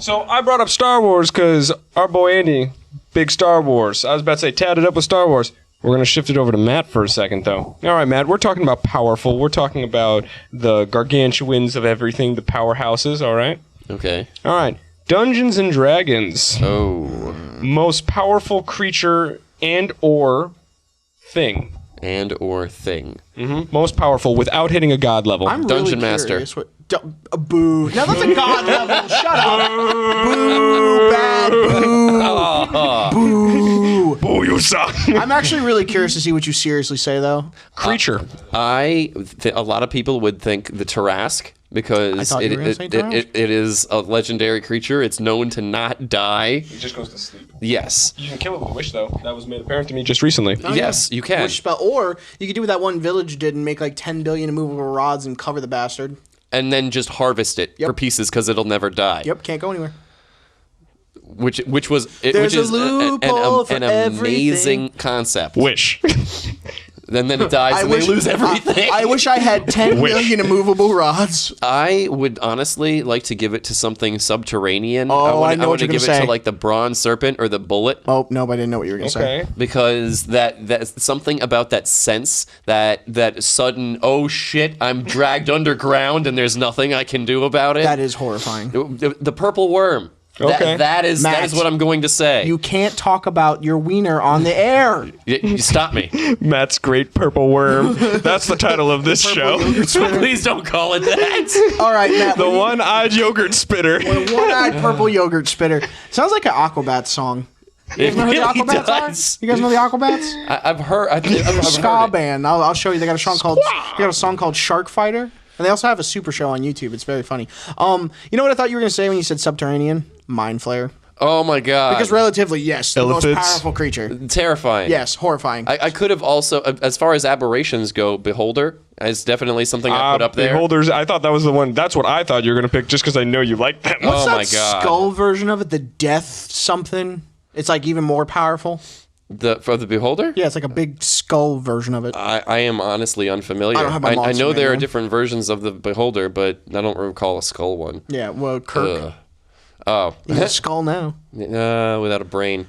so I brought up Star Wars because our boy Andy, big Star Wars. I was about to say tatted up with Star Wars. We're going to shift it over to Matt for a second, though. All right, Matt, we're talking about powerful. We're talking about the gargantuans of everything, the powerhouses, all right? okay. All right. Dungeons and Dragons. Oh, Most powerful creature and or thing. and or thing. Most powerful without hitting a god level. I'm Dungeon really Master. curious what. Boo. Now that's a god level. Shut up. Boo. Bad. Boo. Boo. Oh, you song. I'm actually really curious to see what you seriously say, though. Creature. A lot of people would think the Tarrasque because I thought you were gonna say Tarrasque. it is a legendary creature. It's known to not die. He just goes to sleep. Yes. You can kill it with a wish, though. That was made apparent to me just recently. Yes, you can. Wish spell, or you could do what that one village did and make like 10 billion immovable rods and cover the bastard. And then just harvest it for pieces because it'll never die. Yep, can't go anywhere. Which was There's which is a loophole for an amazing everything. concept. Wish. And then it dies and they lose everything. I wish I had 10 million immovable rods. I would honestly like to give it to something subterranean. Oh, I know what want to you're give gonna it say. to like the bronze serpent or the bullet. Oh, no, but I didn't know what you were going to say. Okay. Because that's something about that sense, that sudden, oh shit, I'm dragged underground and there's nothing I can do about it. That is horrifying. The purple worm. Okay. That is Matt, what I'm going to say. You can't talk about your wiener on the air. You stop me. Matt's Great Purple Worm. That's the title of this show. Please don't call it that. All right, Matt. The one-eyed yogurt spitter. The one-eyed purple yogurt spitter. Sounds like an Aquabats song. You guys know who the really Aquabats does. are? You guys know the Aquabats? I've heard. I've Ska heard it. band. I'll show you. They got a song called Shark Fighter. And they also have a super show on YouTube. It's very funny. You know what I thought you were going to say when you said subterranean? Mind Flayer. Oh my god. Because relatively, yes, the most Elephants. powerful creature. Terrifying. Yes, horrifying. I could have also, as far as aberrations go, Beholder is definitely something I put up there. Beholders. I thought that was the one. That's what I thought you were going to pick just because I know you like them. What's Oh that my God. skull version of it? The death something? It's like even more powerful. For the Beholder? Yeah, it's like a big skull version of it. I am honestly unfamiliar. I don't have my I monster know there are manual. different versions of the Beholder, but I don't recall a skull one. Yeah, well, Kirk. Oh. You got a skull now. Without a brain.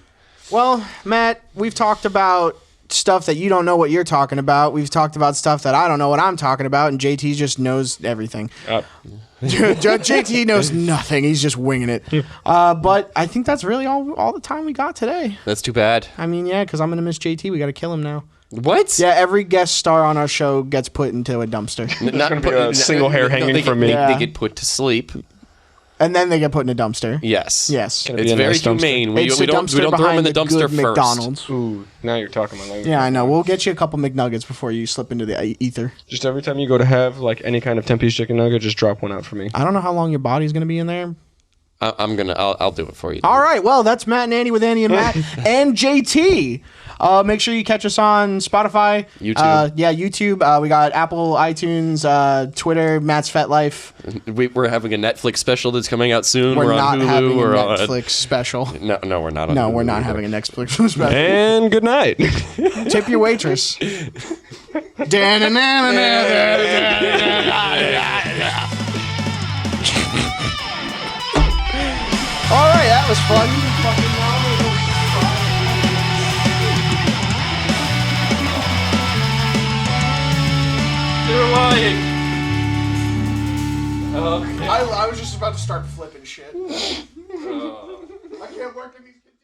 Well, Matt, we've talked about stuff that you don't know what you're talking about. We've talked about stuff that I don't know what I'm talking about, and JT just knows everything. JT knows nothing. He's just winging it. But I think that's really all the time we got today. That's too bad. I mean, yeah, because I'm going to miss JT. We got to kill him now. What? Yeah, every guest star on our show gets put into a dumpster. Not gonna be a single hair hanging from me. Yeah. They get put to sleep. And then they get put in a dumpster. Yes. Yes. Can it be It's a very nice dumpster? humane. We It's don't a dumpster throw them behind in the dumpster good first. McDonald's. Ooh, now you're talking my language. Yeah, I know. We'll get you a couple McNuggets before you slip into the ether. Just every time you go to have like any kind of 10-piece chicken nugget, just drop one out for me. I don't know how long your body's going to be in there. I'll do it for you. All right. Well, that's Matt and Andy with Andy and Matt and JT. Make sure you catch us on Spotify. YouTube. YouTube. We got Apple, iTunes, Twitter, Matt's Fet Life. We're having a Netflix special that's coming out soon. We're on not Hulu. having a We're on- Netflix special. No, we're not. On No, Hulu we're not either. having a Netflix special. And good night. Tip your waitress. All right, that was fun. You're lying. Okay. I was just about to start flipping shit. I can't work in these.